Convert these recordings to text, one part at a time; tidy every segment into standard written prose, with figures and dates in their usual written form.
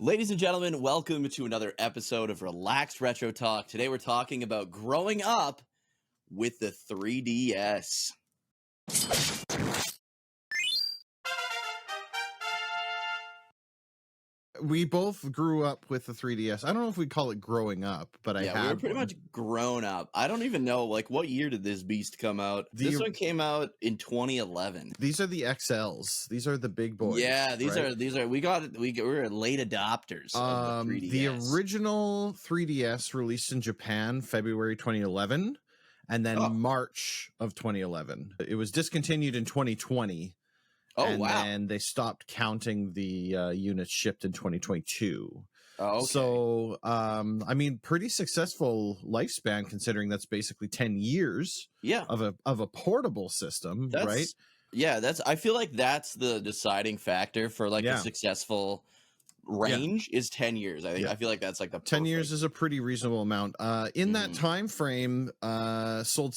Ladies and gentlemen, welcome to another episode of Relaxed Retro Talk. Today we're talking about growing up with the 3DS. We both grew up with the 3DS. I don't know if we call it growing up, but I Yeah, we had were pretty one. much grown up. I don't even know, what year did this beast come out? This one came out in 2011. These are the XLs. These are the big boys. Yeah, these right? are we were late adopters of the 3DS. The original 3DS released in Japan February 2011, and then March of 2011. It was discontinued in 2020. Oh, and wow. then they stopped counting the units shipped in 2022. Oh, okay. So, I mean, pretty successful lifespan considering that's basically 10 years of a portable system, right? Yeah, I feel like that's the deciding factor for a successful range is 10 years. I feel like that's like the 10 years is a pretty reasonable amount. In that time frame, sold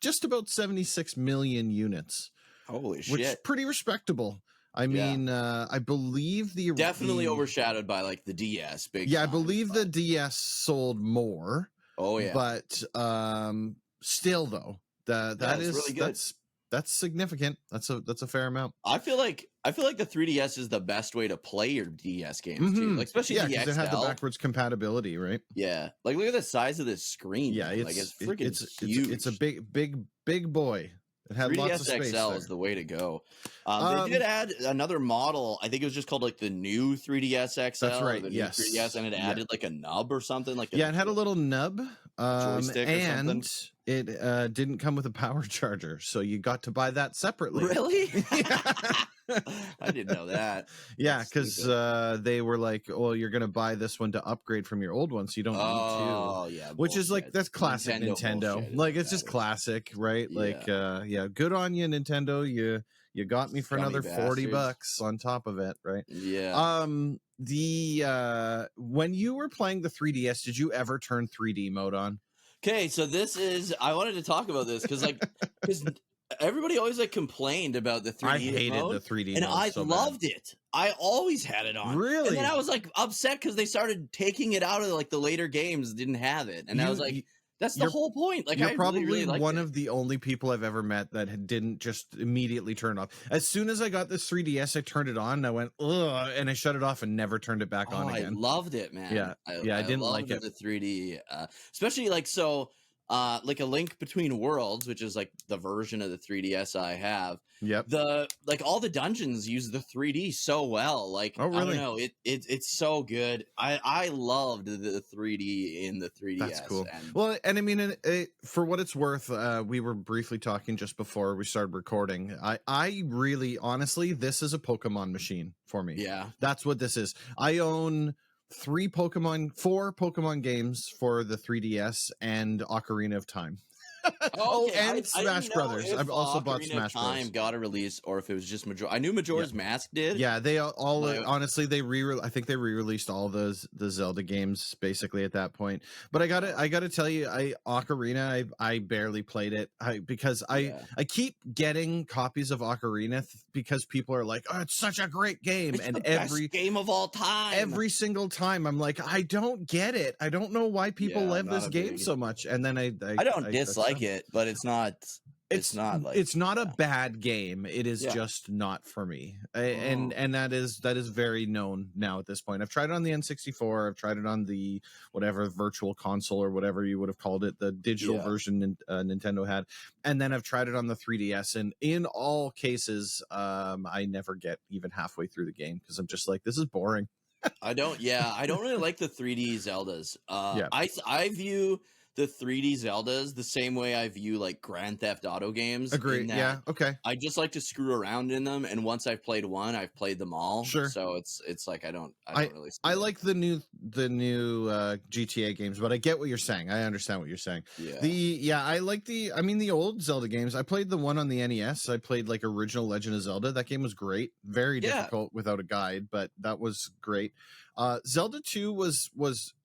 just about 76 million units. Holy shit. Which is pretty respectable. I mean, I believe definitely overshadowed by like the DS. I believe the DS sold more. Oh yeah, but still though, that is really good. That's significant. That's a fair amount. I feel like the 3DS is the best way to play your DS games too, like especially the XL. It had the backwards compatibility, right? Yeah, like look at the size of this screen. Yeah, it's freaking huge. It's a big boy. It had 3DS lots of space XL there. is the way to go. They did add another model. I think it was just called like the new 3DS XL. That's right. The new Yes. 3DS, and it added like a nub or something. It had a little nub, joystick and or something. It didn't come with a power charger, so you got to buy that separately. Really? I didn't know that. Yeah, because they were like, "Well, you're going to buy this one to upgrade from your old one, so you don't need to." Oh, yeah, which is like that's classic Nintendo. Like it's just classic, right? Yeah. Like, good on you, Nintendo. You got me for another $40 on top of it, right? Yeah. When you were playing the 3DS, did you ever turn 3D mode on? Okay, so I wanted to talk about this because everybody always complained about the 3D. I hated the 3D and mode I so loved it. I always had it on. Really? And then I was upset because they started taking it out of the later games, didn't have it, and I was like, that's the whole point. Like, you're probably really one of the only people I've ever met that didn't just immediately turn off. As soon as I got this 3DS, I turned it on and I went, ugh, and I shut it off and never turned it back on again. I loved it, man. Yeah. I didn't like it. The 3D, especially A Link Between Worlds, which is like the version of the 3DS I have. Yep. All the dungeons use the 3D so well. Like, oh, really? I don't know, it's so good. I loved the 3D in the 3DS. That's cool. Well, and I mean, for what it's worth, we were briefly talking just before we started recording. I really, honestly, this is a Pokemon machine for me. Yeah, that's what this is. I own four Pokemon games for the 3DS and Ocarina of Time. And Smash Brothers. I've also bought Smash Brothers. Got a release, or if it was just Majora. I knew Majora's Mask did. Yeah, they all honestly I think they re-released all the Zelda games basically at that point. But I gotta tell you, Ocarina, I barely played it because I keep getting copies of Ocarina because people are like, oh, it's such a great game, and every game of all time. Every single time, I'm like, I don't get it. I don't know why people love this game so much. And then I don't dislike it, but it's not a bad game. It is just not for me. And that is very known now at this point. I've tried it on the N64. I've tried it on the whatever virtual console or whatever you would have called it, the digital version Nintendo had. And then I've tried it on the 3DS. And in all cases, I never get even halfway through the game because I'm just like, this is boring. I don't really like the 3D Zeldas. I view the 3D Zeldas the same way I view Grand Theft Auto games. Agreed. Yeah. Okay. I just like to screw around in them, and once I've played one, I've played them all. Sure. So it's like I don't really. I like the new GTA games, but I get what you're saying. I understand what you're saying. Yeah. I like the old Zelda games. I played the one on the NES. I played original Legend of Zelda. That game was great. Very difficult without a guide, but that was great. Zelda 2 was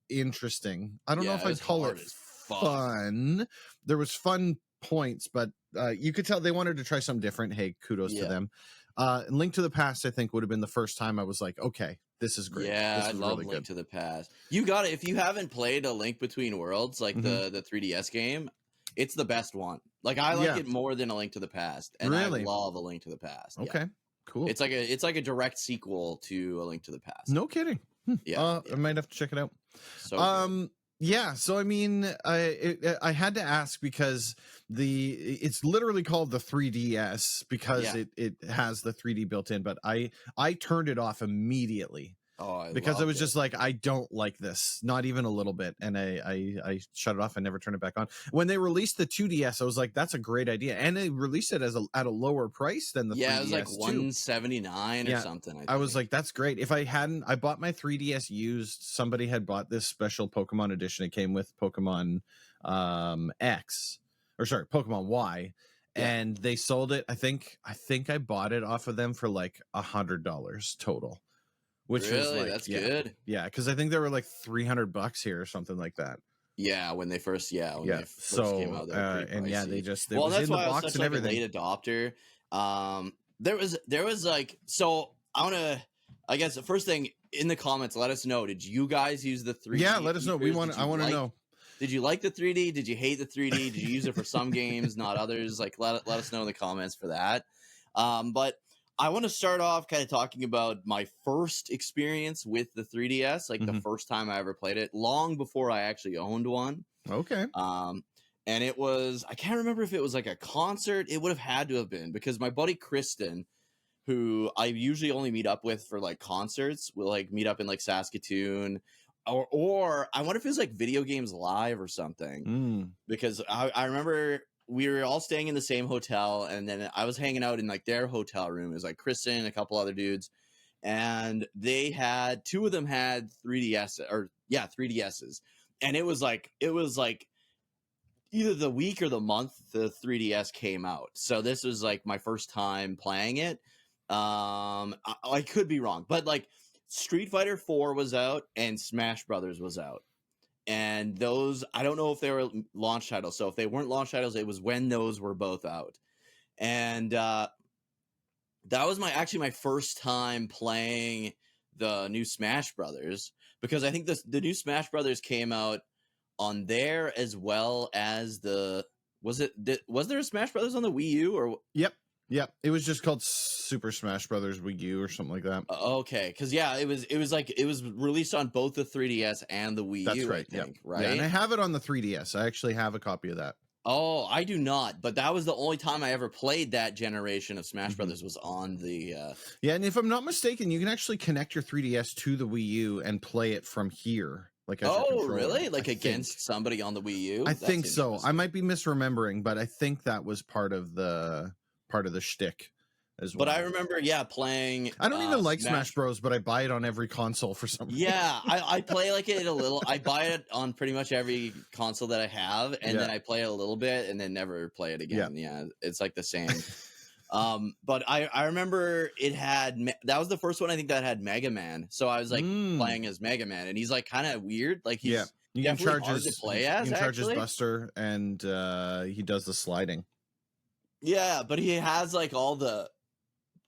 interesting. I don't know if I'd call it fun. There was fun points, but you could tell they wanted to try something different. Hey, kudos to them. Link to the Past, I think, would have been the first time I was like, okay, this is great. Yeah, This I is love really Link good. to the Past. You got it. If you haven't played A Link Between Worlds, like the 3DS game, it's the best one. Like I like it more than A Link to the Past, and Really? I love A Link to the Past. Okay, Yeah. cool. It's like a direct sequel to A Link to the Past. No kidding. Yeah, I might have to check it out. So good. Yeah, so I mean, I had to ask because it's literally called the 3DS because it has the 3D built in, but I turned it off immediately. Because I was just like, I don't like this, not even a little bit, and I shut it off and never turned it back on. When they released the 2DS, I was like, that's a great idea, and they released it at a lower price than the 3DS. It was like $179 or something. I was like, that's great. If I bought my 3DS used. Somebody had bought this special Pokemon edition. It came with Pokemon Pokemon Y. And they sold it. I think I bought it off of them for like $100 total. Which was like, that's good. Yeah, because I think they were like $300 here or something like that. Yeah, when they first came out, they were and yeah, they that's was in the why box I was such and everything. a late adopter. There was like, so I want to, I guess the first thing in the comments, let us know. Did you guys use the 3D? Yeah, let us know. I want to know. Did you like the 3D? Did you hate the 3D? Did you use it for some games, not others? Like, let us know in the comments for that. But I want to start off kind of talking about my first experience with the 3DS, like the first time I ever played it, long before I actually owned one. Okay. And it was, I can't remember if it was like a concert. It would have had to have been, because my buddy Kristen, who I usually only meet up with for like concerts, will like meet up in like Saskatoon, or I wonder if it was like Video Games Live or something. Because I remember we were all staying in the same hotel, and then I was hanging out in like their hotel room. It was like Kristen and a couple other dudes, and two of them had 3DSs, and it was like either the week or the month the 3DS came out. So this was like my first time playing it. I could be wrong, but like Street Fighter 4 was out and Smash Brothers was out. And those, I don't know if they were launch titles. So if they weren't launch titles, it was when those were both out. And that was my first time playing the new Smash Brothers, because I think the new Smash Brothers came out on there as well as was there a Smash Brothers on the Wii U? Or Yep. It was just called Super Smash Brothers Wii U or something like that. Okay, because it was released on both the 3DS and the Wii U. That's right. I think, right. Yeah, and I have it on the 3DS. I actually have a copy of that. Oh, I do not, but that was the only time I ever played that generation of Smash Brothers, was on the Yeah, and if I'm not mistaken, you can actually connect your 3DS to the Wii U and play it from here. Like, really? Like against somebody on the Wii U? I think so. I might be misremembering, but I think that was part of the shtick as well. But I remember, playing. I don't even like Smash Bros, but I buy it on every console for some reason. Yeah, I play like it a little. I buy it on pretty much every console that I have, and then I play it a little bit, and then never play it again. Yeah, it's like the same. But I remember that was the first one I think that had Mega Man. So I was like playing as Mega Man, and he's like kind of weird. Like he's you can charge hard to play as. You can charge his Buster, and he does the sliding. Yeah, but he has like all the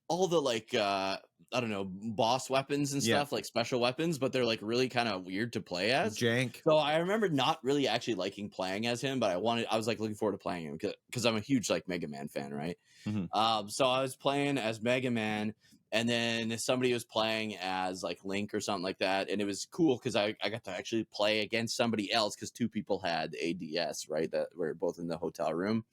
like I don't know, boss weapons and stuff, like special weapons, but they're like really kind of weird to play as. Jank. So I remember not really actually liking playing as him, but I was like looking forward to playing him because I'm a huge like Mega Man fan, right? So I was playing as Mega Man, and then somebody was playing as like Link or something like that, and it was cool because I got to actually play against somebody else, because two people had ADS, right? That were both in the hotel room.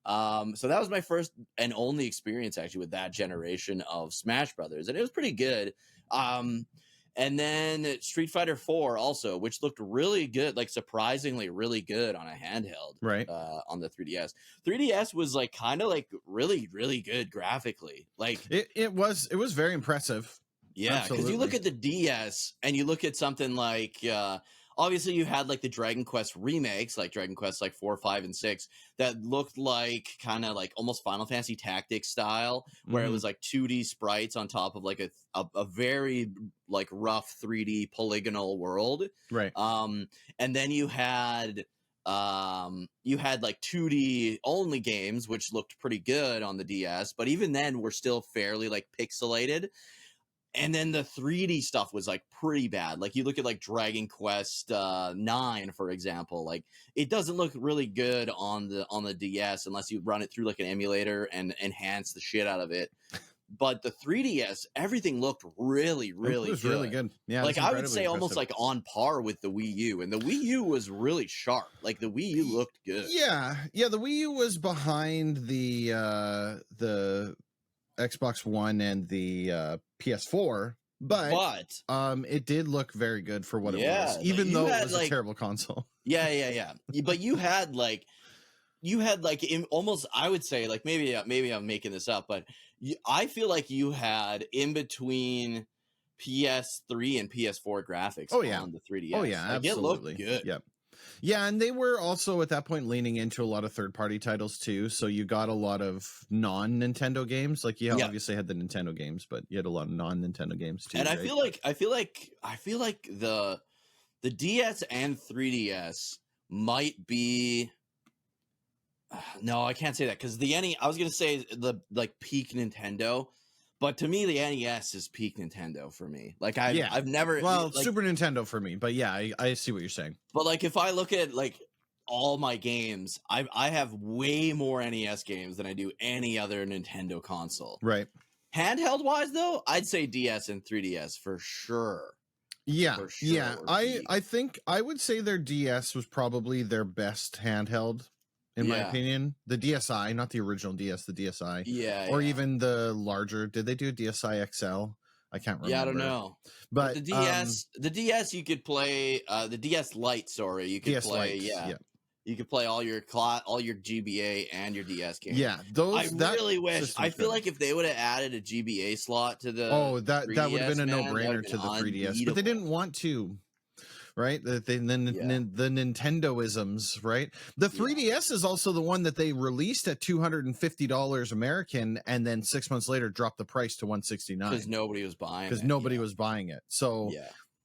So that was my first and only experience actually with that generation of Smash Brothers, and it was pretty good. And then Street Fighter 4 also, which looked really good, like surprisingly really good on a handheld, right? On the 3DS. 3DS was like kind of like really, really good graphically. Like it was very impressive. Yeah, because you look at the DS and you look at something like obviously you had like the Dragon Quest remakes, like Dragon Quest like 4, 5, and 6, that looked like kind of like almost Final Fantasy Tactics style, where it was like 2D sprites on top of like a very like rough 3D polygonal world. Right. And then you had You had like 2D only games, which looked pretty good on the DS, but even then were still fairly like pixelated. And then the 3D stuff was like pretty bad. Like you look at like Dragon Quest 9, for example, like it doesn't look really good on the DS unless you run it through like an emulator and enhance the shit out of it. But the 3DS, everything looked really, really It was good. really good. Yeah, Like I would say almost like on par with the Wii U. And the Wii U was really sharp. Like the Wii U looked good. Yeah. The Wii U was behind the Xbox One and the PS4, but it did look very good for what it was, even though it was a terrible console. Yeah. But you had like almost, I would say, like maybe I'm making this up, but I feel like you had in between PS3 and PS4 graphics on the 3DS. Oh yeah, like, absolutely. It looked good. Yeah, and they were also at that point leaning into a lot of third-party titles too. So you got a lot of non-Nintendo games. Like you obviously had the Nintendo games, but you had a lot of non-Nintendo games too. And right? I feel like the DS and 3DS might be. No, I can't say that because I was gonna say the like peak Nintendo, but to me the NES is peak Nintendo for me. Like I've never like, Super Nintendo for me, but yeah, I see what you're saying. But like if I look at like all my games, I have way more NES games than I do any other Nintendo console. Right. Handheld wise though, I'd say DS and 3DS for sure. Yeah, I think I would say their DS was probably their best handheld. In my opinion, the DSi, not the original DS, the DSi, or even the larger. Did they do DSi XL? I can't remember. Yeah, I don't know. But the DS, you could play the DS Lite. Sorry, you could play. You could play all your GBA and your DS games. Yeah, I really wish. I feel like if they would have added a GBA slot to the that would have been a no-brainer to the 3DS, but they didn't want to. Right, the Nintendoisms, right? The 3DS is also the one that they released at $250 American, and then 6 months later dropped the price to $169 because nobody was buying it. Because nobody was buying it. So,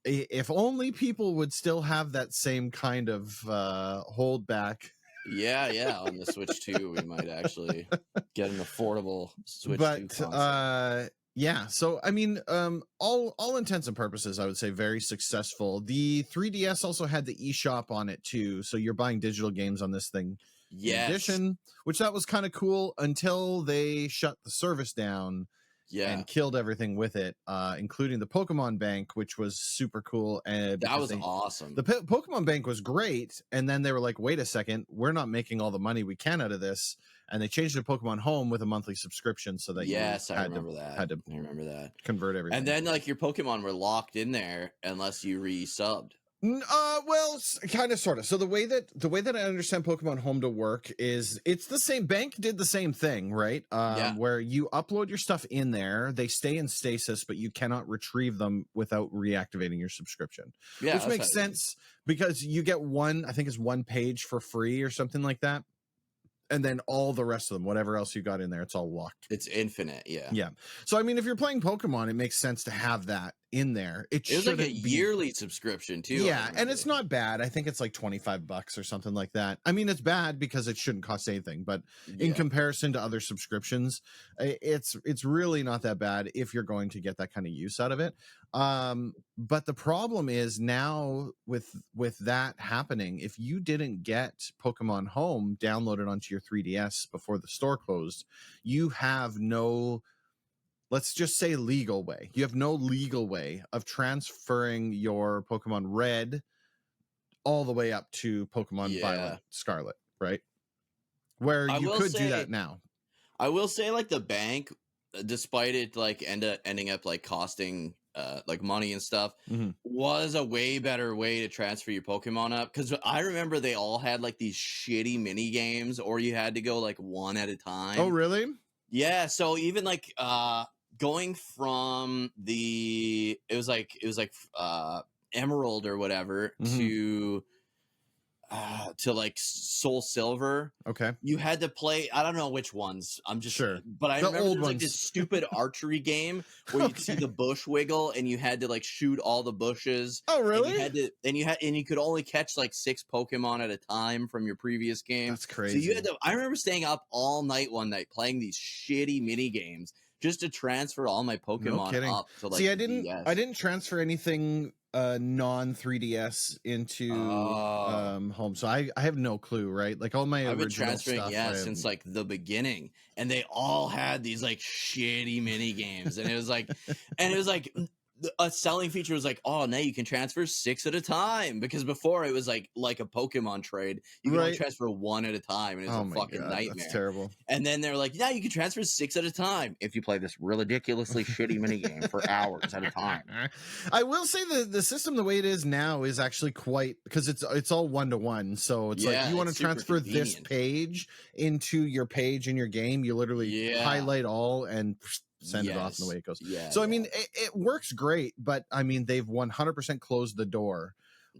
if only people would still have that same kind of holdback. Yeah, on the Switch 2, we might actually get an affordable Switch 2 console. Yeah, so I mean, all intents and purposes, I would say very successful. The 3DS also had the eShop on it too, so you're buying digital games on this thing. In addition, which that was kind of cool until they shut the service down. And killed everything with it, including the Pokemon Bank, which was super cool. And that was awesome. The Pokemon Bank was great, and then they were like, "Wait a second, we're not making all the money we can out of this." And they changed it to Pokemon Home with a monthly subscription, so that I remember that. Convert everything, and then like your Pokemon were locked in there unless you resubbed. Well, kind of, sort of. So the way that I understand Pokemon Home to work is it's the same. Bank did the same thing, right? Where you upload your stuff in there, they stay in stasis, but you cannot retrieve them without reactivating your subscription. Yeah, which makes sense because you get one page for free or something like that. And then all the rest of them, whatever else you got in there, it's all locked. It's infinite, yeah. Yeah. So I mean, if you're playing Pokemon, it makes sense to have that in there. It was like a yearly subscription too. Yeah, and it's not bad. I think it's like $25 or something like that. I mean, it's bad because it shouldn't cost anything, but in comparison to other subscriptions, it's really not that bad if you're going to get that kind of use out of it. But the problem is now with that happening, if you didn't get Pokemon Home downloaded onto your 3DS before the store closed, you have no, let's just say, legal way. You have no legal way of transferring your Pokemon Red all the way up to Pokemon Violet, Scarlet, right? Where you could do that now. I will say, like, the bank, despite it like ending up like costing like money and stuff, was a way better way to transfer your Pokemon up. Because I remember they all had like these shitty mini games, or you had to go like one at a time. Oh, really? Yeah. So even like going from it was like Emerald or whatever to to like Soul Silver. Okay. You had to play, I don't know which ones. I'm just, Sure. but I The remember old there was like this ones. stupid archery game where you'd see Okay. the bush wiggle and you had to like shoot all the bushes. Oh, And you really? had to, and you could only catch like 6 Pokemon at a time from your previous game. That's So you had crazy. to, I remember staying up all night one night playing these shitty mini games just to transfer all my No Pokemon kidding. up to like See, I the didn't DS. transfer anything non 3DS into Oh. home. So I have no clue, right? Like all my I've been original transferring, stuff yeah, I have. since like the beginning, and they all had these like shitty mini games, and it was like a selling feature was like, oh, now you can transfer 6 at a time, because before it was like a Pokemon trade, you can only Right. transfer 1 at a time, and it was Oh a my fucking god, that's nightmare. terrible. And then they're like, yeah, you can transfer 6 at a time if you play this ridiculously shitty mini game for hours at a time. I will say the system the way it is now is actually quite, because it's all 1-to-1. So it's like Yeah, you want to it's super transfer this convenient. page into your page in your game, you literally Yeah. highlight all and send it off Yes. and the way it goes. Yeah. So I yeah. mean it works great, but I mean they've 100% closed the door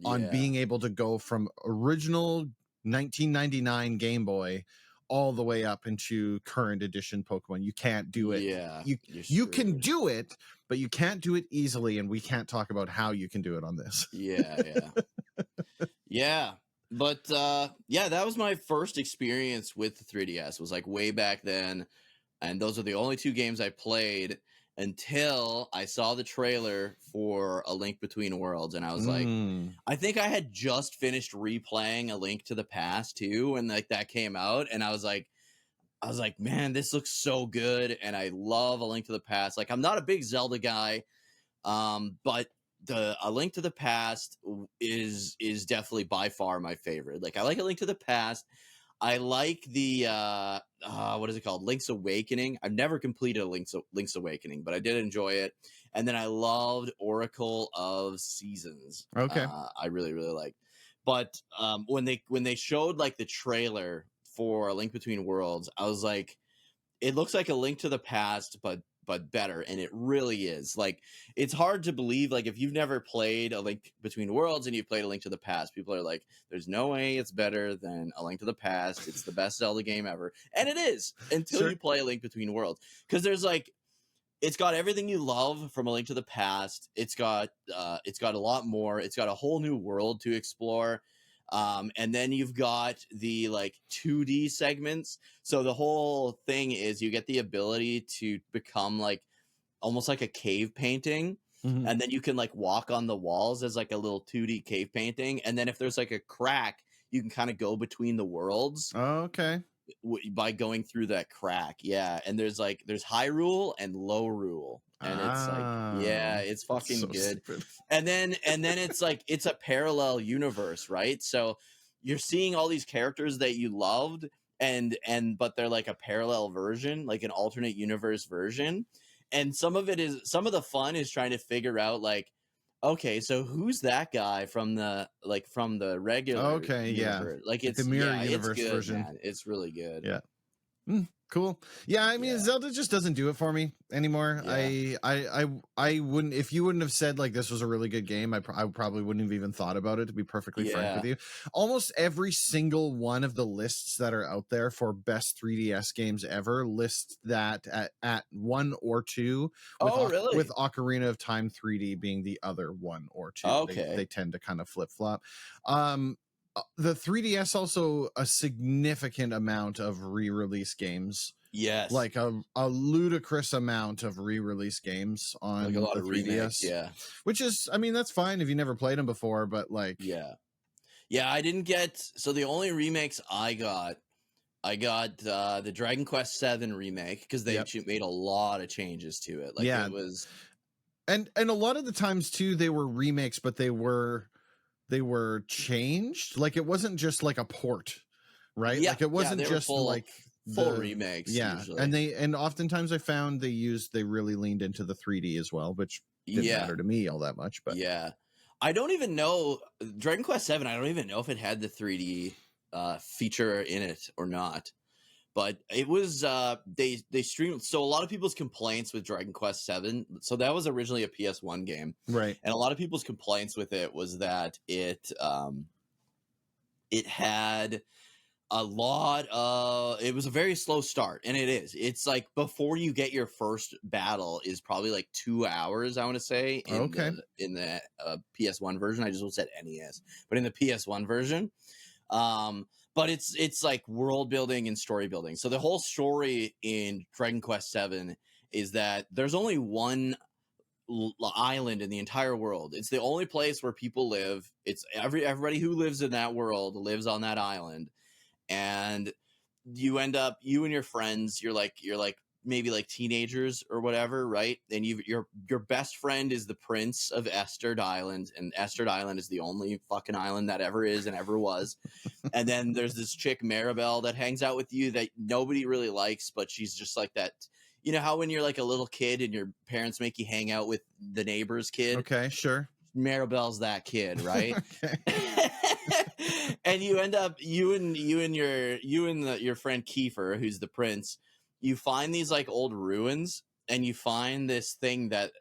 on Yeah. being able to go from original 1999 Game Boy all the way up into current edition Pokemon. You can't do it. Yeah. You can screwed. do it, but you can't do it easily, and we can't talk about how you can do it on this. Yeah, yeah. Yeah. But yeah, that was my first experience with the 3DS. Was like way back then, and those are the only 2 games I played until I saw the trailer for A Link Between Worlds, and I was like, I think I had just finished replaying A Link to the Past too, when like that came out, and I was like, man, this looks so good, and I love A Link to the Past. Like, I'm not a big Zelda guy, but A Link to the Past is definitely by far my favorite. Like, I like A Link to the Past. I like the what is it called? Link's Awakening. I've never completed a Link's Awakening, but I did enjoy it. And then I loved Oracle of Seasons. Okay. I really liked. But when they showed like the trailer for A Link Between Worlds, I was like, it looks like A Link to the Past, but better, and it really is. Like, it's hard to believe, like, if you've never played A Link Between Worlds and you played A Link to the Past, people are like, there's no way it's better than A Link to the Past. It's the best Zelda game ever, and it is until Sure. you play A Link Between Worlds, because there's like, it's got everything you love from A Link to the Past. It's got a lot more. It's got a whole new world to explore. And then you've got the like 2D segments. So the whole thing is you get the ability to become like almost like a cave painting. Mhm. And then you can like walk on the walls as like a little 2D cave painting. And then if there's like a crack, you can kind of go between the worlds Okay. by going through that crack. Yeah. And there's Hyrule and Lowrule. And it's like, yeah, it's fucking So good. stupid. And then it's like, it's a parallel universe, right? So you're seeing all these characters that you loved, but they're like a parallel version, like an alternate universe version. And some of the fun is trying to figure out like, okay, so who's that guy from the regular Okay, yeah. universe? Like, Like the it's mirror it's universe good, version. man. It's really good. Yeah. Cool. Yeah, I mean, Yeah. Zelda just doesn't do it for me anymore. Yeah. I wouldn't, if you wouldn't have said like this was a really good game, I probably wouldn't have even thought about it, to be perfectly frank with you. Almost every single one of the lists that are out there for best 3DS games ever lists that at 1 or 2, with Really? with Ocarina of Time 3D being the other 1 or 2. Okay. They tend to kind of flip-flop. The 3DS also a significant amount of re-release games. Yes. Like a ludicrous amount of re-release games on like a lot the of 3DS. remakes, yeah. Which is, I mean, that's fine if you never played them before, but like, Yeah. I didn't get, so the only remakes I got the Dragon Quest VII remake, because they made a lot of changes to it. Like, it was, and a lot of the times too, they were remakes, but they were changed. Like, it wasn't just like a port, right? Yeah, like it wasn't they were just full the remakes. Yeah, usually. and oftentimes I found they really leaned into the 3D as well, which didn't matter to me all that much. But yeah, I don't even know Dragon Quest VII. I don't even know if it had the 3D feature in it or not. But it was they streamed. So a lot of people's complaints with Dragon Quest VII. So that was originally a PS1 game, right? And a lot of people's complaints with it was that it It had a lot of it was a very slow start, and it's like before you get your first battle is probably like 2 hours, I want to say, Okay. in the PS1 version. I just said NES, but in the PS1 version, but it's like world building and story building. So the whole story in Dragon Quest 7 is that there's only one island in the entire world. It's the only place where people live. It's everybody who lives in that world lives on that island, and you end up, you and your friends, you're like maybe like teenagers or whatever, right? And your best friend is the prince of Esterd Island, and Esterd Island is the only fucking island that ever is and ever was. And then there's this chick Maribel that hangs out with you that nobody really likes, but she's just like that. You know how when you're like a little kid and your parents make you hang out with the neighbor's kid? Okay, sure. Maribel's that kid, right? Okay. And you end up, you and your friend Kiefer, who's the prince, you find these like old ruins, and you find this thing that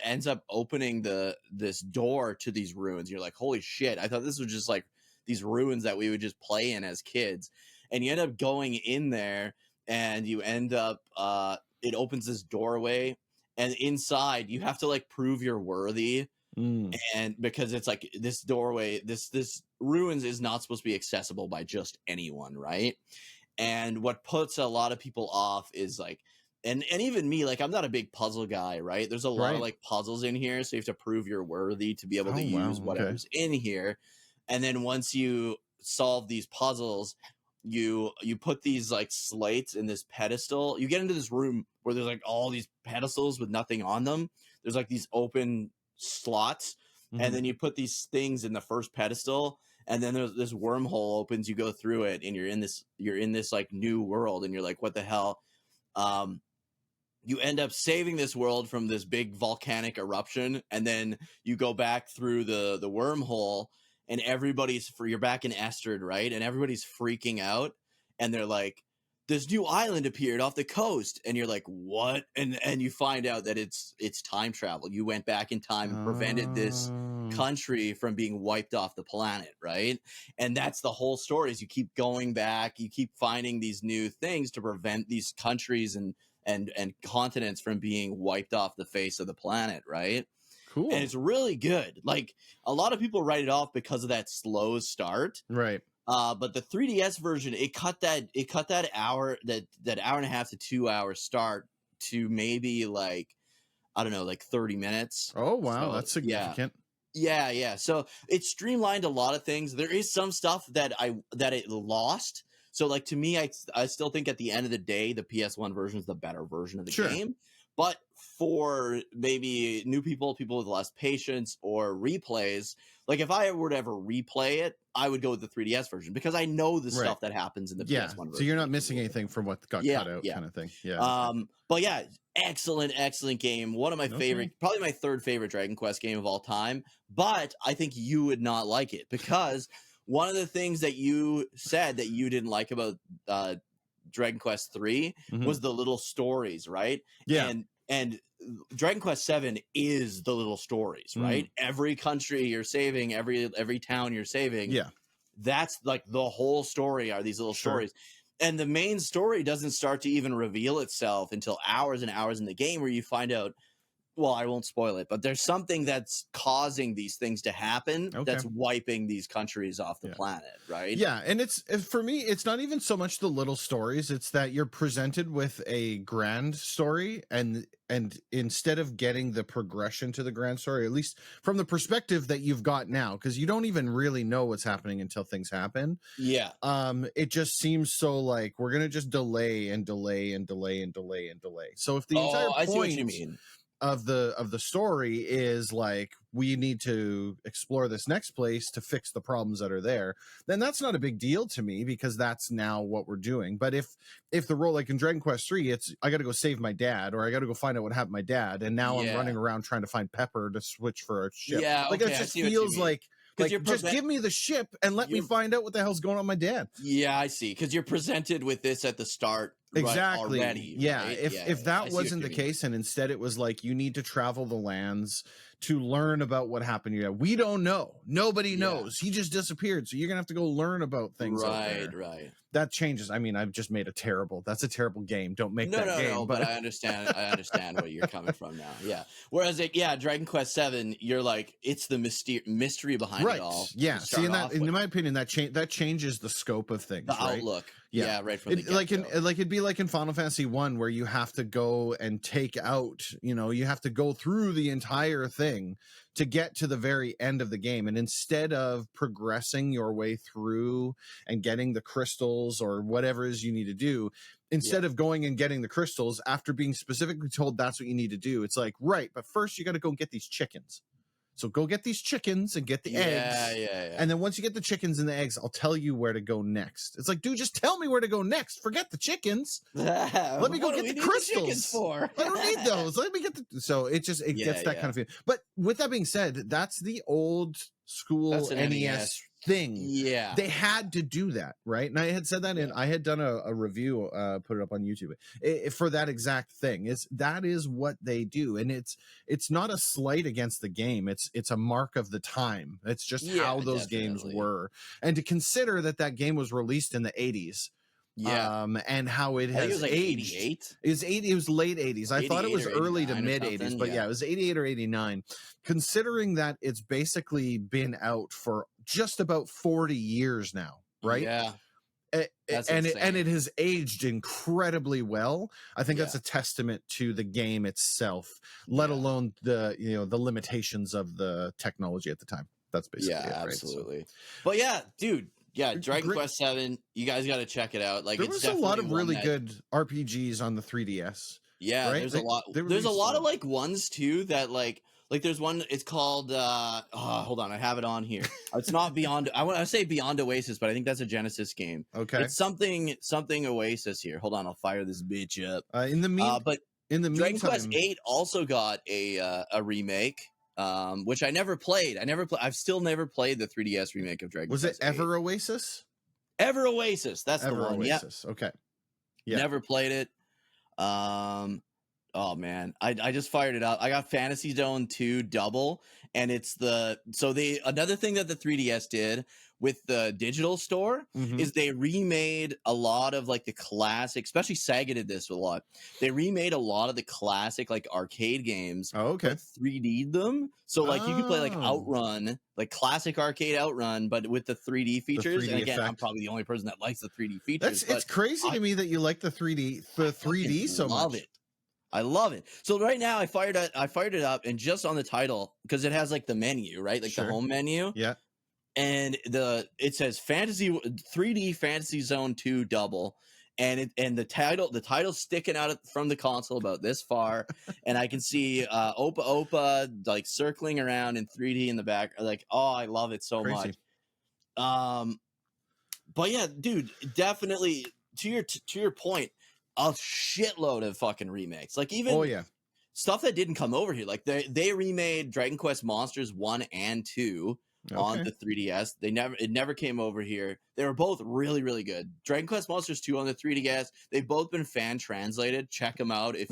ends up opening this door to these ruins. You're like, holy shit, I thought this was just like these ruins that we would just play in as kids. And you end up going in there, and you end up it opens this doorway, and inside you have to like prove you're worthy. And because it's like this doorway, this ruins is not supposed to be accessible by just anyone, right? And what puts a lot of people off is like, and even me, like I'm not a big puzzle guy, right? There's a lot of Right. like puzzles in here, so you have to prove you're worthy to be able to Oh, wow. use Okay. whatever's in here. And then once you solve these puzzles, you put these like slates in this pedestal. You get into this room where there's like all these pedestals with nothing on them. There's like these open slots, and then you put these things in the first pedestal, and then there's this wormhole opens, you go through it, and you're in this like new world, and you're like, what the hell? You end up saving this world from this big volcanic eruption, and then you go back through the wormhole, and you're back in Esterd, right? And everybody's freaking out, and they're like, this new island appeared off the coast, and you're like, what? And you find out that it's time travel. You went back in time and prevented this country from being wiped off the planet, right? And that's the whole story, is you keep going back, you keep finding these new things to prevent these countries and continents from being wiped off the face of the planet, right? Cool. And it's really good. Like a lot of people write it off because of that slow start. Right. But the 3DS version, it cut that hour and a half to 2 hour start to maybe like, I don't know, like 30 minutes. Oh, wow. So, That's significant. Yeah. So it streamlined a lot of things. There is some stuff that it lost. So like to me, I still think at the end of the day, the PS1 version is the better version of the game. But for maybe new people with less patience or replays, like if I were to ever replay it, I would go with the 3DS version because I know the stuff that happens in the PS1 version. So you're not missing anything from what got cut out, kind of thing. Yeah. But yeah, excellent game. One of my favorite, probably my third favorite Dragon Quest game of all time. But I think you would not like it because one of the things that you said that you didn't like about Dragon Quest 3 was the little stories, right? Yeah. And Dragon Quest 7 is the little stories, right? Every country you're saving, every town you're saving, that's like the whole story are these little stories. And the main story doesn't start to even reveal itself until hours and hours in the game, where you find out, well, I won't spoil it, but there's something that's causing these things to happen that's wiping these countries off the planet, right? Yeah, and it's, for me, it's not even so much the little stories, it's that you're presented with a grand story, and instead of getting the progression to the grand story, at least from the perspective that you've got now, because you don't even really know what's happening until things happen. Yeah. It just seems so like we're gonna just delay and delay and delay and delay and delay. So if the entire I see what point you mean. of the story is like, we need to explore this next place to fix the problems that are there, then that's not a big deal to me, because that's now what we're doing. But if the role, like in Dragon Quest 3, it's I got to go save my dad, or I got to go find out what happened to my dad, and now I'm running around trying to find Pepper to switch for a ship. Like it just feels like just give me the ship and let me find out what the hell's going on with my dad. Yeah, I see. Because you're presented with this at the start. Exactly. Already, yeah. right? If that wasn't the case, and instead it was like, you need to travel the lands to learn about what happened. Yeah, we don't know. Nobody Yeah. knows. He just disappeared. So you're gonna have to go learn about things out there. Right. That changes. I mean, I've just made that's a terrible game. Don't make No, that game. no, but I understand where you're coming from now. Yeah. Whereas, Dragon Quest 7, you're like, it's the mystery behind it all. Yeah. See, in my opinion, that changes the scope of things. The outlook. Yeah, right from the get-go. It'd be like in Final Fantasy 1 where you have to go and take out, you have to go through the entire thing to get to the very end of the game. And instead of progressing your way through and getting the crystals or whatever it is you need to do, instead of going and getting the crystals after being specifically told that's what you need to do, it's like, right, but first you got to go get these chickens. So go get these chickens and get the eggs. Yeah. And then once you get the chickens and the eggs, I'll tell you where to go next. It's like, dude, just tell me where to go next. Forget the chickens. Let me go get the crystals. For? I don't need those. Let me get the. So it gets that kind of feeling. But with that being said, that's the old school NES thing. Yeah, they had to do that, right? And I had said that I had done a review, put it up on YouTube for that exact thing. That is what they do, and it's not a slight against the game. It's a mark of the time. It's just how those games were, and to consider that game was released in the 80s. And how it has like aged. 88? It was late 80s. I thought it was early to mid 80s, but it was 88 or 89. Considering that it's basically been out for just about 40 years now, right? Yeah. And it has aged incredibly well. I think that's a testament to the game itself, let alone the limitations of the technology at the time. That's basically it, right? Absolutely. So. But dude. Yeah, Dragon Quest 7, you guys got to check it out. Like, there was a lot of really good RPGs on the 3DS. Yeah, right? There's a lot. There's a lot of like ones too that like there's one. It's called. Hold on, I have it on here. It's not Beyond. I want to say Beyond Oasis, but I think that's a Genesis game. Okay, it's something Oasis here. Hold on, I'll fire this bitch up. In the meantime, Dragon Quest 8 also got a remake. Which I never played. I've still never played the 3DS remake of Dragon Quest. Was it Ever Oasis? Ever Oasis. That's the one. Oasis. Yep. Okay. Yeah. Never played it. Oh man, I just fired it up. I got Fantasy Zone 2 Double, and another thing that the 3DS did with the digital store is they remade a lot of like the classic, especially Sega did this a lot. They remade a lot of the classic like arcade games. Oh, okay. 3D'd them. So like you could play like Outrun, like classic arcade Outrun, but with the 3D features. And again, I'm probably the only person that likes the 3D features. It's crazy to me that you like the 3D so much. I love it. So right now I fired it up, and just on the title, because it has like the menu, right? Like the home menu. Yeah. And it says 3D Fantasy Zone 2 Double, and the title sticking out from the console about this far, and I can see Opa like circling around in 3D in the back. Like, oh, I love it so much. But yeah, dude, definitely to your point, a shitload of fucking remakes. Like even stuff that didn't come over here. Like they remade Dragon Quest Monsters 1 and 2 on the 3DS. It never came over here. They were both really, really good. Dragon Quest Monsters 2 on the 3DS. They've both been fan translated. Check them out if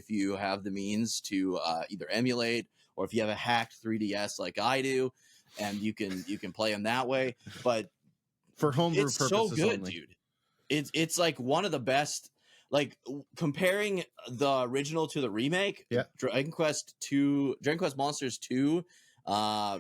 you have the means to either emulate, or if you have a hacked 3DS like I do, and you can play them that way. But for homebrew purposes, so good, only. Dude. It's like one of the best. Like comparing the original to the remake, Dragon Quest Monsters 2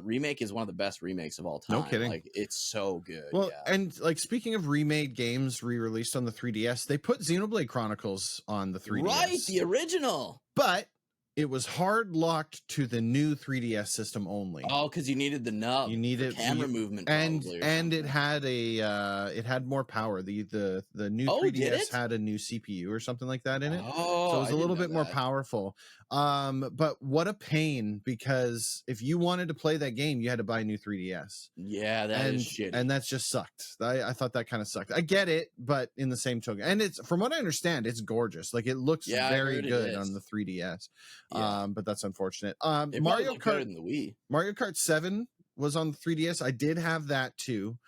remake is one of the best remakes of all time. No kidding. Like it's so good. Well, and like speaking of remade games re-released on the 3DS, they put Xenoblade Chronicles on the 3DS. Right, the original. But it was hard locked to the new 3DS system only. Oh, because you needed the nub. You needed camera movement, and it had it had more power. The new 3DS had a new CPU or something like that in it. Oh, so it was a little bit more powerful. But what a pain, because if you wanted to play that game, you had to buy a new 3DS. Yeah, that is shitty. And that's just sucked. I thought that kind of sucked. I get it, but in the same token, and it's, from what I understand, it's gorgeous. Like it looks very good on the 3DS. But that's unfortunate. Mario Kart than the Wii. Mario Kart 7 was on the 3DS. I did have that too,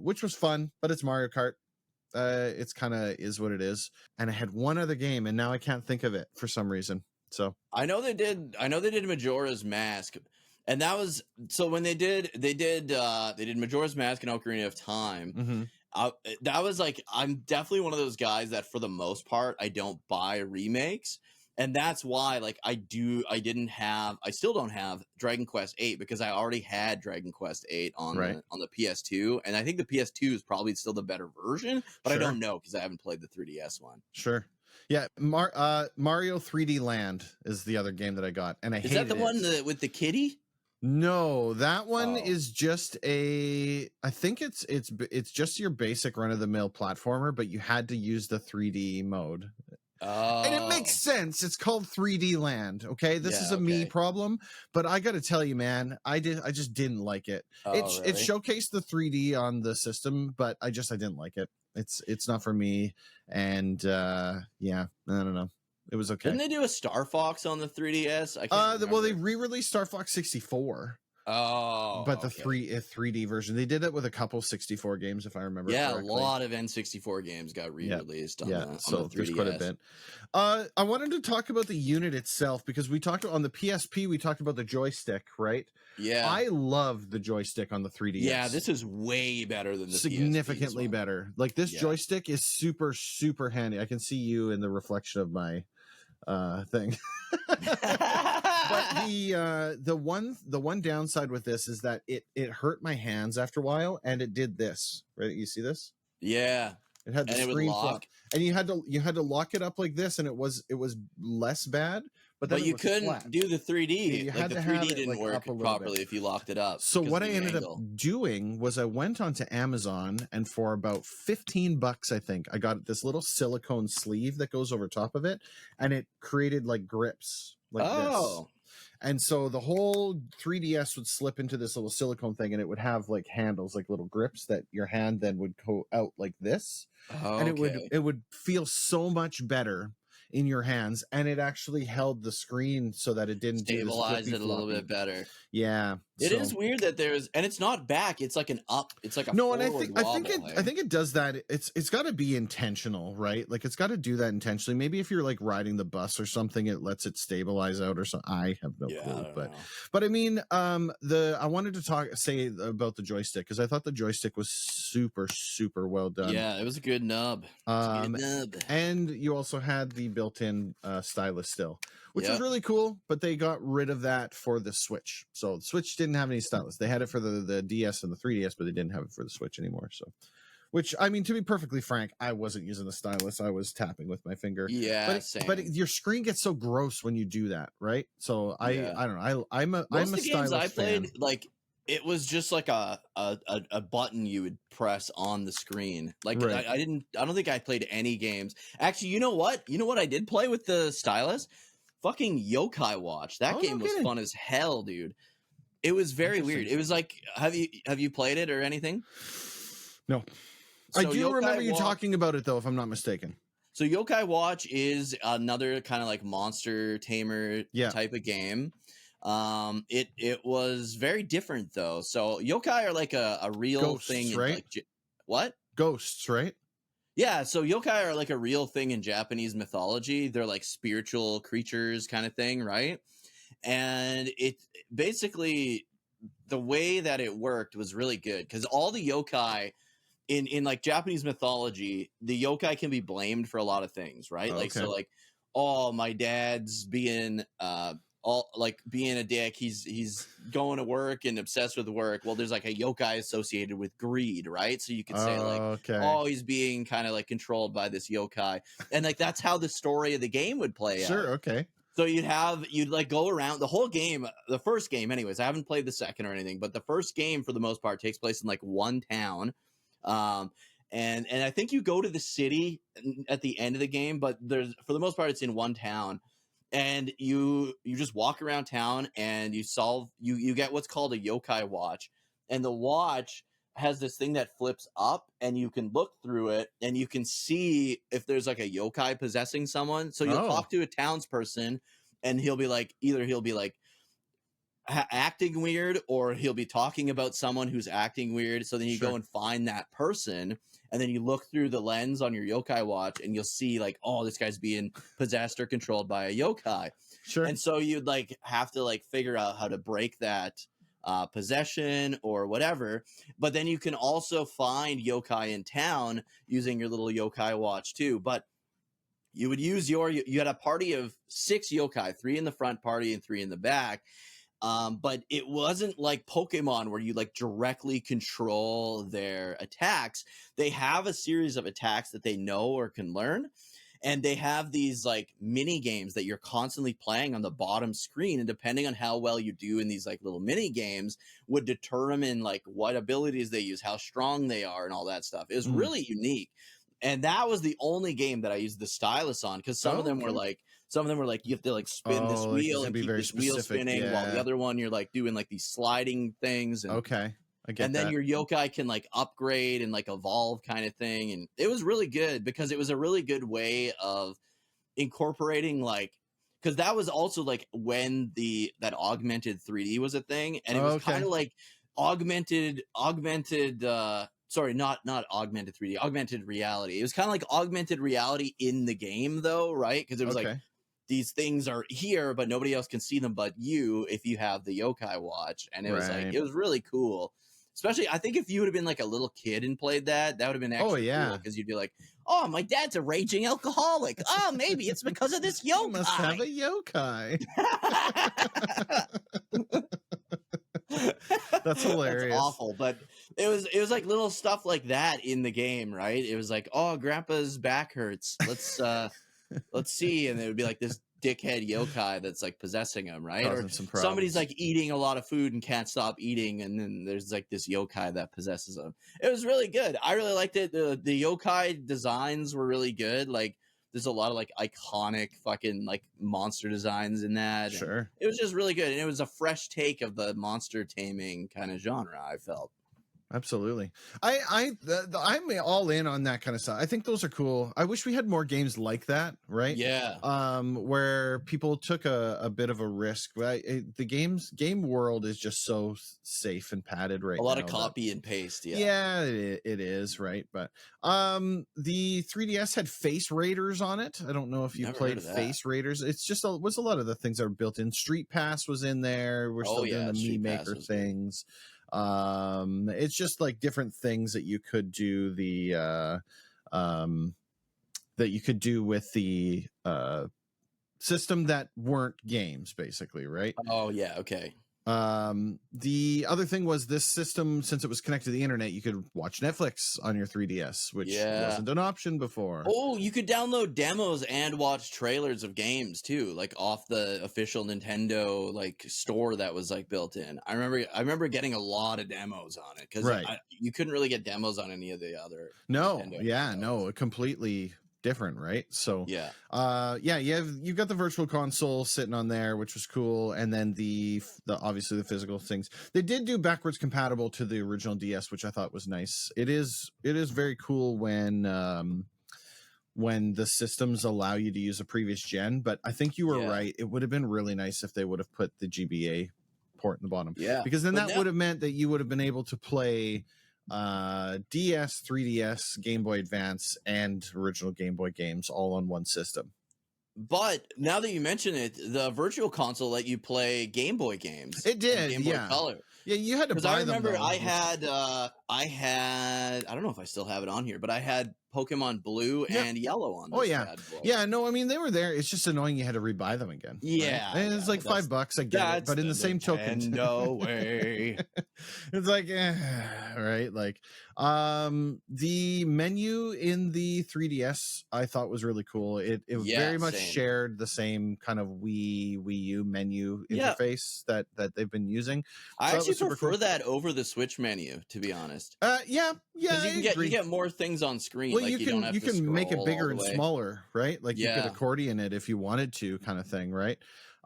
which was fun, but it's Mario Kart. It's kind of is what it is. And I had one other game, and now I can't think of it for some reason. So I know they did Majora's Mask, and that was so when they did Majora's Mask and Ocarina of Time. mm-hmm. That was like, I'm definitely one of those guys that for the most part I don't buy remakes, and that's why like I still don't have Dragon Quest 8 because I already had Dragon Quest 8 on Right. the PS2, and I think the PS2 is probably still the better version, but I Sure. don't know because I haven't played the 3DS one. Sure. Yeah, Mario 3D Land is the other game that I got, and I Is hated that the one it. with the kitty? No, that one Oh. is just I think it's just your basic run of the mill platformer, but you had to use the 3D mode. And it makes Oh. sense. It's called 3D Land. Okay. This is Yeah, a me okay. problem, but I got to tell you, man, I just didn't like it. It Oh, it really? showcased the 3D on the system, but I didn't like it. It's not for me. And yeah, I don't know. It was okay. Didn't they do a Star Fox on the 3DS? I can't remember. Well, they re-released Star Fox 64. Oh, But the okay. 3D version, they did it with a couple 64 games, if I remember Yeah, correctly. a lot of N64 games got re-released on the 3DS. There's quite a bit. I wanted to talk about the unit itself because we talked on the PSP, we talked about the joystick, right? Yeah. I love the joystick on the 3DS. Yeah, this is way better than the significantly PSP's better. Like this joystick is super, super handy. I can see you in the reflection of my thing. But the one downside with this is that it hurt my hands after a while, and it did this. Right, you see this? Yeah. It had the And it would screen lock. flop, and you had to lock it up like this, and it was less bad. But then But it you was couldn't flat. do the 3D. You like had the to 3D have it, didn't like, work up a little properly bit. if you locked it up. So because what of I the ended angle. up doing was I went onto Amazon, and for about $15, I think, I got this little silicone sleeve that goes over top of it, and it created like grips like this. Oh. And so the whole 3DS would slip into this little silicone thing, and it would have like handles, like little grips that your hand then would go out like this. And Okay. it would feel so much better in your hands, and it actually held the screen so that it didn't Stabilize do this it a little flippy-floppy. bit better. Yeah, It is weird that there's, and it's not back. It's like an up. It's like a no, and forward wobble. I think it does that. It's got to be intentional, right? Like it's got to do that intentionally. Maybe if you're like riding the bus or something, it lets it stabilize out or something. I have no clue, but I mean, I wanted to say about the joystick because I thought the joystick was super, super well done. Yeah, it was a good nub. And you also had the built-in stylus still, which was Yep. really cool, but they got rid of that for the Switch. So the Switch didn't have any stylus. They had it for the DS and the 3DS, but they didn't have it for the Switch anymore. So, which, I mean, to be perfectly frank, I wasn't using the stylus. I was tapping with my finger. Yeah, but your screen gets so gross when you do that, right? So Yeah. I don't know. I'm a Most of the games stylus I played, fan. like it was just like a button you would press on the screen. Like Right. I don't think I played any games. Actually, you know what? You know what I did play with the stylus? Fucking Yokai Watch. That Oh, game no was kidding. fun as hell, dude. It was very weird. Interesting. It was like, have you played it or anything? No. So I do Yokai remember you Watch- talking about it, though, if I'm not mistaken. So Yokai Watch is another kind of like monster tamer type of game. It was very different though. So yokai are like a real Ghosts, thing in right? like what? Ghosts, right? Yeah, so yokai are like a real thing in Japanese mythology. They're like spiritual creatures kind of thing, right? And it basically, the way that it worked was really good because all the yokai in like Japanese mythology, the yokai can be blamed for a lot of things, right? Oh, Like okay. so like, oh, my dad's being all like being a dick. He's going to work and obsessed with work. Well, there's like a yokai associated with greed, right? So you could say like, okay. oh, he's being kind of like controlled by this yokai. And like that's how the story of the game would play out. Sure, okay. So you'd like go around the whole game, the first game anyways. I haven't played the second or anything, but the first game for the most part takes place in like one town. And I think you go to the city at the end of the game, but there's for the most part it's in one town, and you just walk around town and you get what's called a yokai watch, and the watch has this thing that flips up and you can look through it and you can see if there's like a yokai possessing someone. So you'll talk to a townsperson and he'll be like, acting weird, or he'll be talking about someone who's acting weird. So then you Sure. go and find that person, and then you look through the lens on your yokai watch, and you'll see like, oh, this guy's being possessed or controlled by a yokai. Sure. And so you'd like have to like figure out how to break that possession or whatever. But then you can also find yokai in town using your little yokai watch too. But you would use you had a party of 6 yokai, 3 in the front party and 3 in the back. But it wasn't like Pokemon where you like directly control their attacks. They have a series of attacks that they know or can learn. And they have these like mini games that you're constantly playing on the bottom screen. And depending on how well you do in these like little mini games would determine like what abilities they use, how strong they are, and all that stuff. It was really unique. And that was the only game that I used the stylus on, because some of them were like, you have to like spin this wheel and keep this wheel spinning, while the other one you're like doing like these sliding things. And, okay. I get and then that. your yokai can like upgrade and like evolve kind of thing. And it was really good because it was a really good way of incorporating like, because that was also like when that augmented 3D was a thing, and it was kind of like augmented sorry, not augmented 3D, augmented reality. It was kind of like augmented reality in the game though, right? Because it was like these things are here, but nobody else can see them but you if you have the yokai watch. And it was like, it was really cool. Especially, I think if you would have been like a little kid and played that, that would have been actually cool, because you'd be like, oh, my dad's a raging alcoholic. Oh, maybe it's because of this yokai. You must have a yokai. That's hilarious. That's awful, but it was like little stuff like that in the game, right? It was like, oh, grandpa's back hurts. Let's see, and it would be like this dickhead yokai that's like possessing him, right? Or somebody's like eating a lot of food and can't stop eating, and then there's like this yokai that possesses them. It was really good. I really liked it. The yokai designs were really good. Like there's a lot of like iconic fucking like monster designs in that. Sure. It was just really good, and it was a fresh take of the monster taming kind of genre, I felt. Absolutely. I'm all in on that kind of stuff. I think those are cool. I wish we had more games like that, right? Yeah. Where people took a bit of a risk. The game world is just so safe and padded right now. A lot of copy and paste. Yeah, it is, right? But the 3DS had Face Raiders on it. I don't know if you played Face Raiders. It's just was a lot of the things that are built in. StreetPass was in there. We're still doing the Mii Maker things. It's just like different things that you could do with the system that weren't games, basically, right? Oh yeah, okay. The other thing was this system, since it was connected to the internet, you could watch Netflix on your 3DS, which wasn't an option before. Oh, you could download demos and watch trailers of games too, like off the official Nintendo like store that was like built in. I remember getting a lot of demos on it, because you couldn't really get demos on any of the other Nintendo completely different, right? So you've got the virtual console sitting on there, which was cool, and then the obviously the physical things. They did do backwards compatible to the original DS, which I thought was nice. It is very cool when the systems allow you to use a previous gen, but I think you were right. It would have been really nice if they would have put the GBA port in the bottom, because then that would have meant that you would have been able to play DS, 3DS, Game Boy Advance, and original Game Boy games all on one system. But now that you mention it, the virtual console let you play Game Boy games. It did, Game Boy Color. Yeah, you had to buy them. I remember I don't know if I still have it on here, but I had Pokemon Blue and Yellow on this bad boy. Yeah, no, I mean, they were there. It's just annoying you had to rebuy them again. Yeah. Right? And it's like $5, I get it. But in the same token. No way. It's like, right? Like, the menu in the 3DS I thought was really cool. It very much shared the same kind of Wii U menu interface that they've been using. I actually prefer that over the Switch menu, to be honest. Yeah, you get more things on screen. Well, you can make it bigger and smaller, right? Like you could accordion it if you wanted to, kind of thing, right?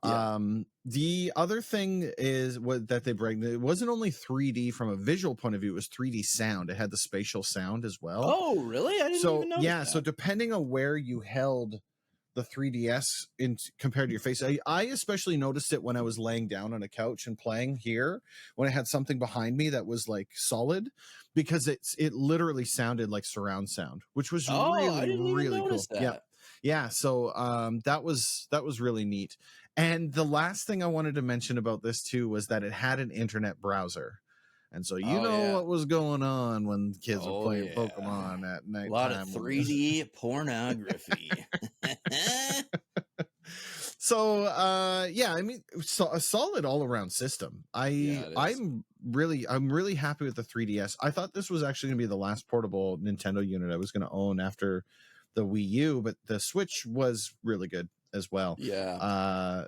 Yeah. The other thing is that they bring, it wasn't only 3D from a visual point of view, it was 3D sound. It had the spatial sound as well. Oh, really? I didn't even know that. So depending on where you held the 3DS in compared to your face. I especially noticed it when I was laying down on a couch and playing here, when I had something behind me that was like solid, because it literally sounded like surround sound, which was Oh, I really, didn't even really notice cool. Yeah. that. Yeah. So that was really neat. And the last thing I wanted to mention about this too was that it had an internet browser. And so you Oh know yeah. what was going on when kids were Oh playing yeah. Pokemon at A lot of nighttime. 3D pornography. So yeah, I mean, so a solid all around system. Yeah, it is. I'm really happy with the 3DS. I thought this was actually gonna be the last portable Nintendo unit I was gonna own after the Wii U, but the Switch was really good as well. Yeah.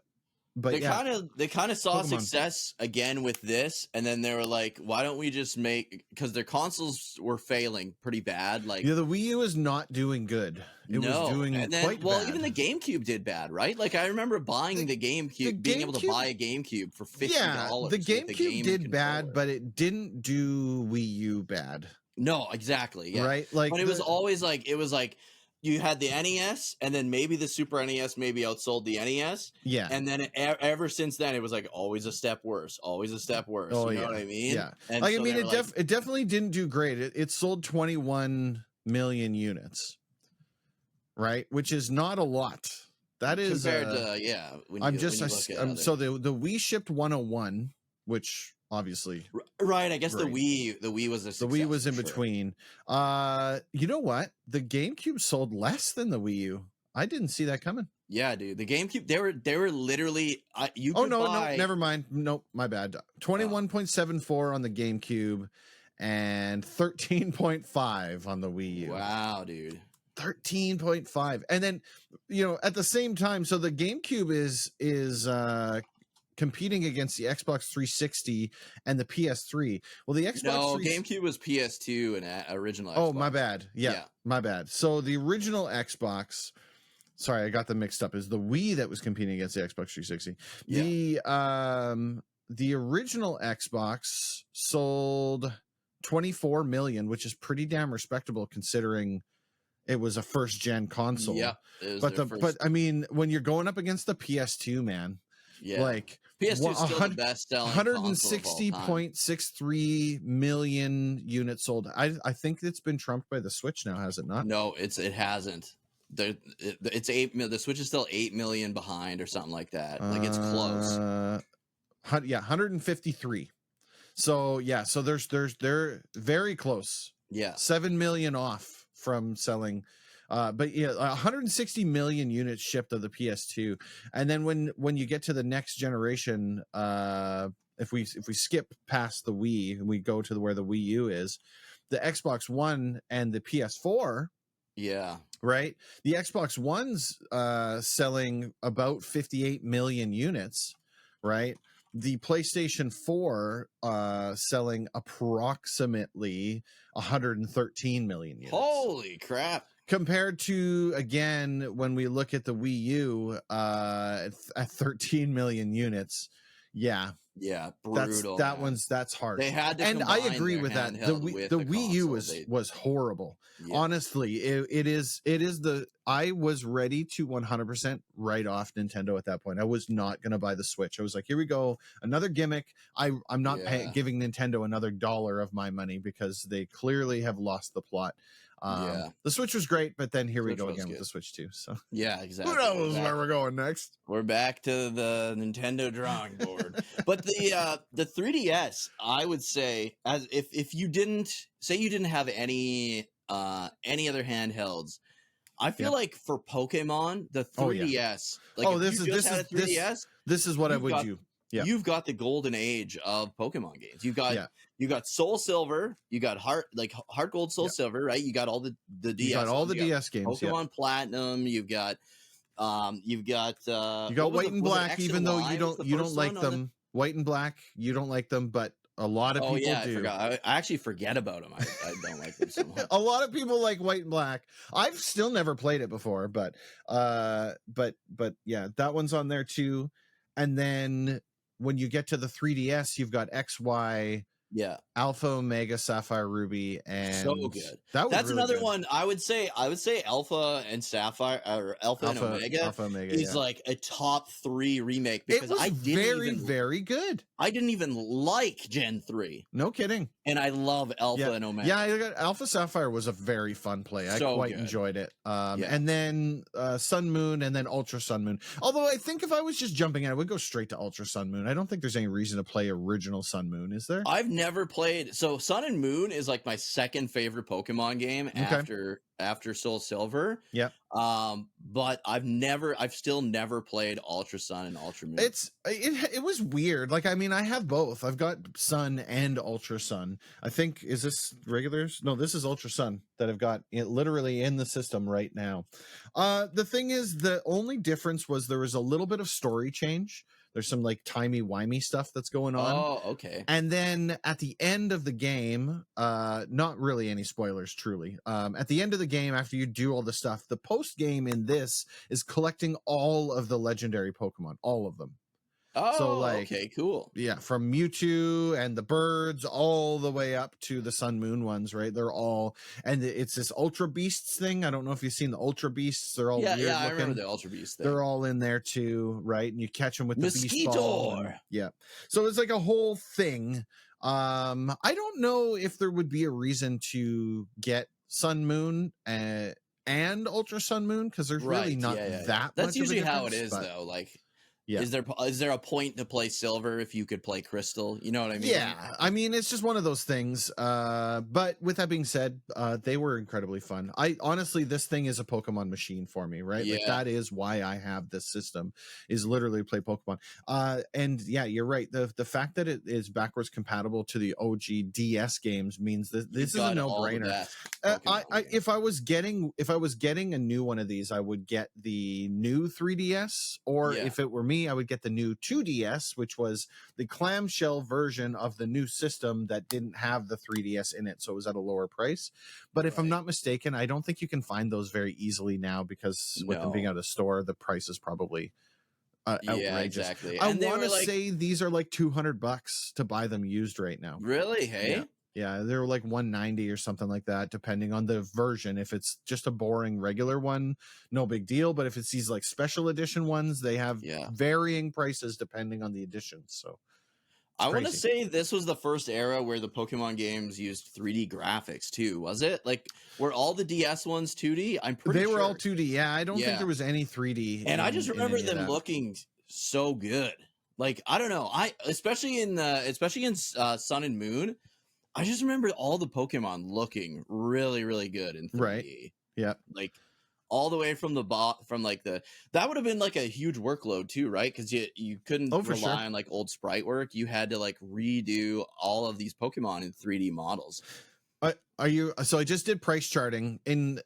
But They yeah, kind of saw Pokemon. success again with this, and then they were like, "Why don't we just make?" Because their consoles were failing pretty bad. Like, Yeah, the Wii U is not doing good. It was no, doing and then quite well, bad. even the GameCube did bad, right? Like, I remember buying the GameCube, being able to buy a GameCube for $50. Yeah, the with the GameCube game did controller. bad, but it didn't do Wii U bad. No, exactly. Yeah. Right? Like But it was always like you had the NES, and then maybe the Super NES maybe outsold the NES. yeah. And then ever since then, it was like always a step worse, always a step worse. Oh You know yeah. what I mean? Yeah. And Like, I so mean, they were like, it definitely didn't do great. It sold 21 million units, right? Which is not a lot. That is compared to yeah. When I'm you just look at other... so the Wii shipped 101, which obviously right. I guess great. the Wii was a success. The Wii was in sure. between. You know what? The GameCube sold less than the Wii U. I didn't see that coming. Yeah, dude. The GameCube, they were literally you Oh could no, buy... no, never mind. Nope, my bad. 21.74 on the GameCube and 13.5 on the Wii U. Wow, dude. 13.5. And then, you know, at the same time, so the GameCube is competing against the Xbox 360 and the PS3. Well, the Xbox GameCube was PS2 and original Xbox. Oh, my bad. Yeah, my bad. So the original Xbox, sorry, I got them mixed up, is the Wii that was competing against the Xbox 360. Yeah. The original Xbox sold 24 million, which is pretty damn respectable considering it was a first gen console. Yeah. But I mean, when you're going up against the PS2, man, like PS2 is still the best selling 160.63 million units sold. I think it's been trumped by the Switch now, has it not? No, it hasn't. It's 8 million. The Switch is still 8 million behind or something like that. Like, it's close. Yeah, 153. So yeah, so they're very close. Yeah, 7 million off from selling. But yeah, 160 million units shipped of the PS2, and then when you get to the next generation, if we skip past the Wii and we go to where the Wii U is, the Xbox One and the PS4. Yeah. Right. The Xbox One's selling about 58 million units. Right. The PlayStation 4 selling approximately 113 million units. Holy crap. Compared to, again, when we look at the Wii U at 13 million units. Yeah. Yeah, brutal. That's hard. They had to, and I agree with that. The Wii U was horrible. Yeah. Honestly, it is I was ready to 100% write off Nintendo at that point. I was not going to buy the Switch. I was like, here we go, another gimmick. I'm not giving Nintendo another dollar of my money because they clearly have lost the plot. The Switch was great, but then here we go again with the Switch 2. So yeah, exactly. Who knows where we're going next? We're back to the Nintendo drawing board. But the 3DS, I would say, as if you didn't have any other handhelds, I feel like for Pokemon, the 3DS. This is what I would do. Yeah. You've got the golden age of Pokemon games. You got Soul Silver, you got Heart Gold, Soul Silver, right? You got all the DS. You got all the DS games. Pokemon Platinum. You've got you got White and Black, even though you don't like them. White and Black, you don't like them, but a lot of people do. I forgot. I actually forget about them. I don't like them so much. A lot of people like White and Black. I've still never played it before, but yeah, that one's on there too. And then when you get to the 3DS, you've got X, Y, Yeah. Alpha, Omega, Sapphire, Ruby, So and good. that was That's really another good. one I would say Alpha and Sapphire, or Alpha and Omega Alpha, Omega, is yeah. like a top 3 remake It because was very, very good. I didn't even like Gen 3. No kidding. And I love Alpha Yeah. and Omega. Yeah, I got Alpha Sapphire was a very fun play. I So quite good. enjoyed it. Yeah. And then Sun Moon, and then Ultra Sun Moon. Although I think if I was just jumping in, I would go straight to Ultra Sun Moon. I don't think there's any reason to play original Sun Moon, is there? I've never played. So Sun and Moon is like my second favorite Pokemon game after Soul Silver. Yeah. But I've still never played Ultra Sun and Ultra Moon. It was weird. Like, I mean, I have both. I've got Sun and Ultra Sun. I think, is this regulars? No, this is Ultra Sun that I've got literally in the system right now. The thing is, the only difference was there was a little bit of story change. There's some like timey-wimey stuff that's going on. Oh, okay. And then at the end of the game, not really any spoilers, truly. At the end of the game, after you do all the stuff, the post game in this is collecting all of the legendary Pokemon, all of them. Oh, so like, okay, cool. Yeah, from Mewtwo and the birds all the way up to the Sun Moon ones, right? They're all, and it's this Ultra Beasts thing. I don't know if you've seen the Ultra Beasts. They're all weird looking. I remember the Ultra Beast thing. They're all in there too, right? And you catch them with the Beast Ball. Mosquito. Yeah. So it's like a whole thing. I don't know if there would be a reason to get Sun Moon and Ultra Sun Moon, because there's really not that That's much usually of a how it difference, is, though. Like, yeah. Is there a point to play Silver if you could play Crystal? You know what I mean? Yeah, I mean, it's just one of those things. But with that being said, they were incredibly fun. I honestly, this thing is a Pokemon machine for me, right? Yeah. Like, that is why I have this system, is literally play Pokemon. And yeah, you're right. The fact that it is backwards compatible to the OG DS games means that this is a no-brainer. If I was getting a new one of these, I would get the new 3DS, or if it were me, I would get the new 2DS, which was the clamshell version of the new system that didn't have the 3DS in it, so it was at a lower price. But if I'm not mistaken, I don't think you can find those very easily now, because with them being out of store, the price is probably outrageous. Yeah, exactly. I want to say these are like $200 to buy them used right now. Really? Hey? Yeah, they're like $190 or something like that, depending on the version. If it's just a boring regular one, no big deal. But if it's these like special edition ones, they have varying prices depending on the editions. So I want to say this was the first era where the Pokemon games used 3D graphics too, was it? Like, were all the DS ones 2D? I'm pretty sure. They were all 2D. Yeah, I don't think there was any 3D. And I just remember them looking so good. Like, I don't know. Especially in Sun and Moon, I just remember all the Pokemon looking really, really good in 3D. Right. Yeah. Like, all the way from that would have been like a huge workload too, right? Because you couldn't rely on like old sprite work. You had to like redo all of these Pokemon in 3D models. So I just did price charting in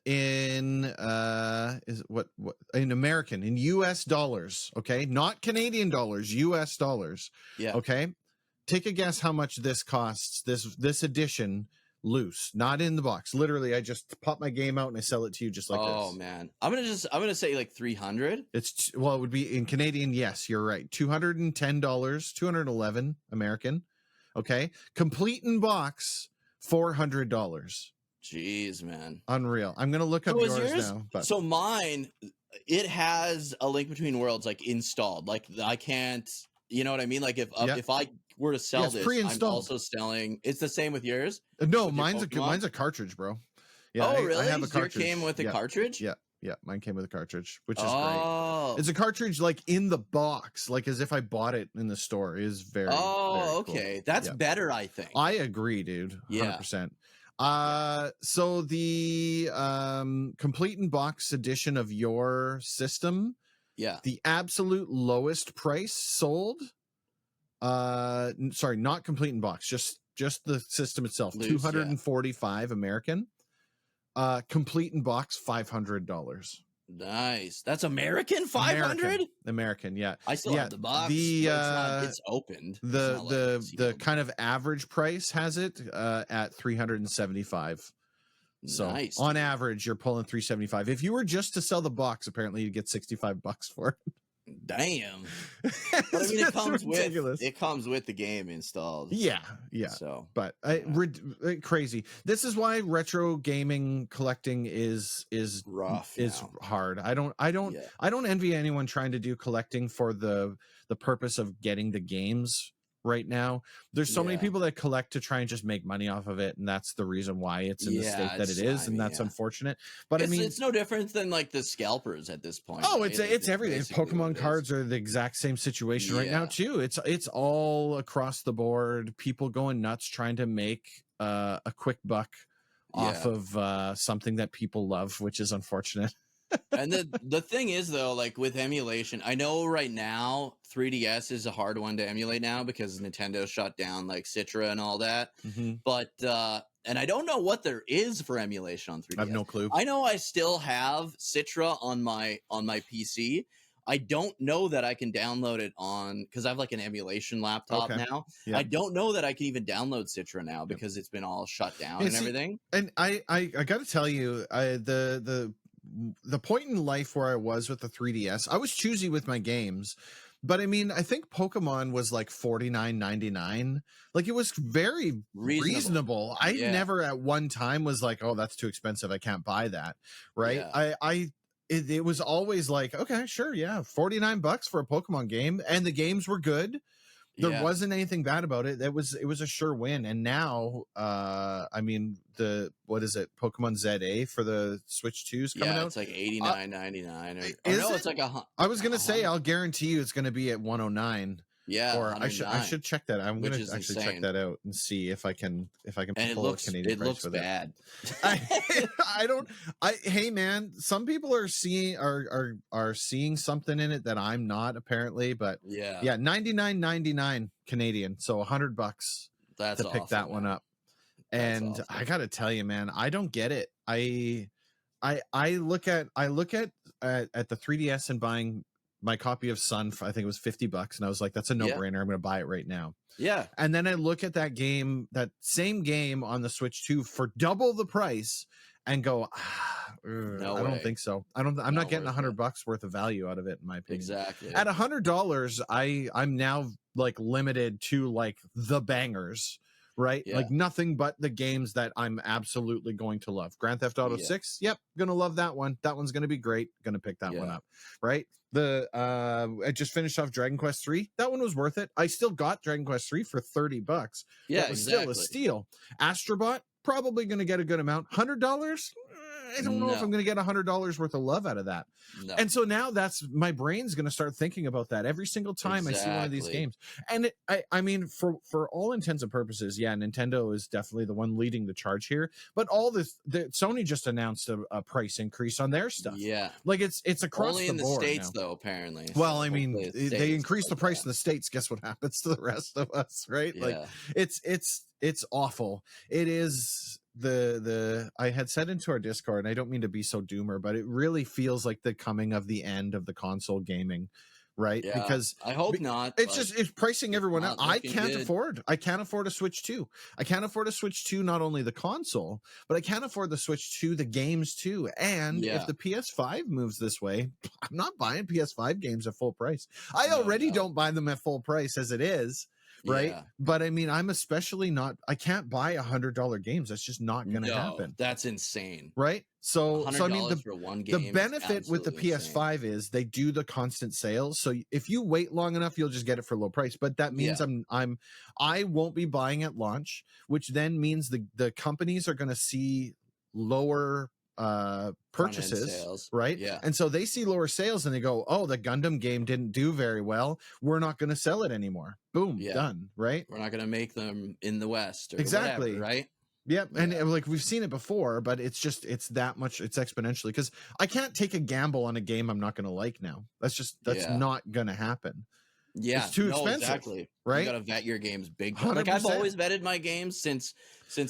American, in US dollars, okay? Not Canadian dollars, US dollars. Yeah. Okay. Take a guess how much this costs, this edition, loose, not in the box. Literally, I just pop my game out and I sell it to you just like this. Oh man. I'm gonna say like 300. It would be in Canadian, yes, you're right. $210, $211 American. Okay. Complete in box, $400. Jeez, man. Unreal. I'm gonna look up yours now. But. So mine, it has a Link Between Worlds like installed. Like, I can't, you know what I mean? Like, if I were to sell this, I'm also selling. It's the same with yours? No, mine's a cartridge, bro. Yeah, really? I have a cartridge. Yours came with a cartridge? Yeah, mine came with a cartridge, which is great. It's a cartridge like in the box, like as if I bought it in the store. It is very very okay. Cool. That's better, I think. I agree, dude. 100%. So the complete in box edition of your system, the absolute lowest price sold, sorry, not complete in box, just the system itself, $245 American. Complete in box, $500. Nice. That's American. 500. American, yeah. I still have the box. It's opened. The kind of average price has it at $375. So nice, on average, you're pulling $375. If you were just to sell the box, apparently you'd get $65 for it. Damn. But I mean, it It's comes ridiculous. with the game installed. Yeah. So, But yeah. crazy. This is why retro gaming collecting is Rough now. hard. Yeah. I don't envy anyone trying to do collecting for the purpose of getting the games right now. There's so many Yeah. people that collect to try and just make money off of it, and that's the reason why it's in the state Yeah, that it it's is, I and mean, that's yeah. unfortunate. But I mean, It's no different than like the scalpers at this point, oh, right? Like, it's it's everything. basically what Pokemon it is. cards are the exact same situation right now Yeah. too. It's all across the board. People going nuts trying to make a quick buck off Yeah. of something that people love, which is unfortunate. And the thing is though, like with emulation, I know right now 3DS is a hard one to emulate now because Nintendo shut down like Citra and all that. Mhm. But and I don't know what there is for emulation on 3DS. I have no clue. I know I still have Citra on my PC. I don't know that I can download it on because I have like an emulation laptop Okay. now. Yeah. I don't know that I can even download Citra now because it's been all shut down And and see, everything. And I got to tell you, the point in life where I was with the 3DS, I was choosy with my games. But I mean, I think Pokemon was like $49.99. Like it was very reasonable. I Yeah. never at one time was like, oh, that's too expensive, I can't buy that. Right. Yeah. It was always like, okay, sure, yeah, $49 for a Pokemon game, and the games were good. There Yeah. wasn't anything bad about it. It was a sure win. And now, I mean, what is it? Pokemon ZA for the Switch 2 is coming Yeah, out. it's like $89.99 or Is no, it? it's like I was gonna say, I'll guarantee you it's gonna be at 109. Yeah, Or I should check that. I'm which gonna is actually check insane. that out and see if I can And pull a Canadian price with bad. it. I don't. Hey man, some people are seeing something in it that I'm not apparently, but Yeah, yeah, 99.99 Canadian, so $100 that's to pick awesome, that one man. up. That's And awesome. I gotta tell you, man, I don't get it. I look at the 3DS and buying my copy of Sun for, I think it was $50, and I was like, that's a Yeah. no-brainer. I'm gonna buy it right now. Yeah, And then I look at that same game on the Switch 2 for double the price and go, I don't think so. I'm not getting $100 worth of value out of it, in my opinion. exactly. At $100, I'm now like limited to like the bangers, right? Yeah. Like nothing but the games that I'm absolutely going to love. Grand Theft Auto Yeah. 6, yep, gonna love that one. That one's gonna be great. Gonna pick that one Yeah. up, right? I just finished off Dragon Quest 3. That one was worth it. I still got Dragon Quest 3 for $30. Yeah, That was still a steal. Astrobot, probably gonna get a good amount. $100? I don't know if I'm gonna get $100 worth of love out of that. No. And so now that's my brain's going to start thinking about that every single time I see one of these games. And I mean, for all intents and purposes, yeah, Nintendo is definitely the one leading the charge here. But all this, Sony just announced a price increase on their stuff. Yeah, like it's across only the in the board States now. though, apparently. Well, So I mean, they increase the price in the States. Guess what happens to the rest of us, right? Yeah. Like it's awful. It is. I had said into our Discord, and I don't mean to be so doomer, but it really feels like the coming of the end of the console gaming, right? Yeah, because I hope not. It's pricing everyone out. I can't good. afford a Switch 2. I can't afford a Switch 2, not only the console, but I can't afford the Switch 2, the games too. And if the PS5 moves this way, I'm not buying PS5 games at full price. I already don't buy them at full price as it is. Right. Yeah. But I mean, I'm especially not, I can't buy $100 games. That's just not going to happen. That's insane. Right. So I mean, for one game, the benefit with the PS5 is they do the constant sales. So if you wait long enough, you'll just get it for low price. But that means I won't be buying at launch, which then means the companies are going to see lower purchases, right? Yeah. And so they see lower sales and they go, oh, the Gundam game didn't do very well, we're not going to sell it anymore. Boom, done. Right? We're not going to make them in the West or exactly whatever, right? Yep. And like we've seen it before, but it's that much, it's exponentially, because I can't take a gamble on a game I'm not going to like now. That's not going to happen. Yeah, it's too expensive. Exactly. Right? You got to vet your games big time. Like I've always vetted my games since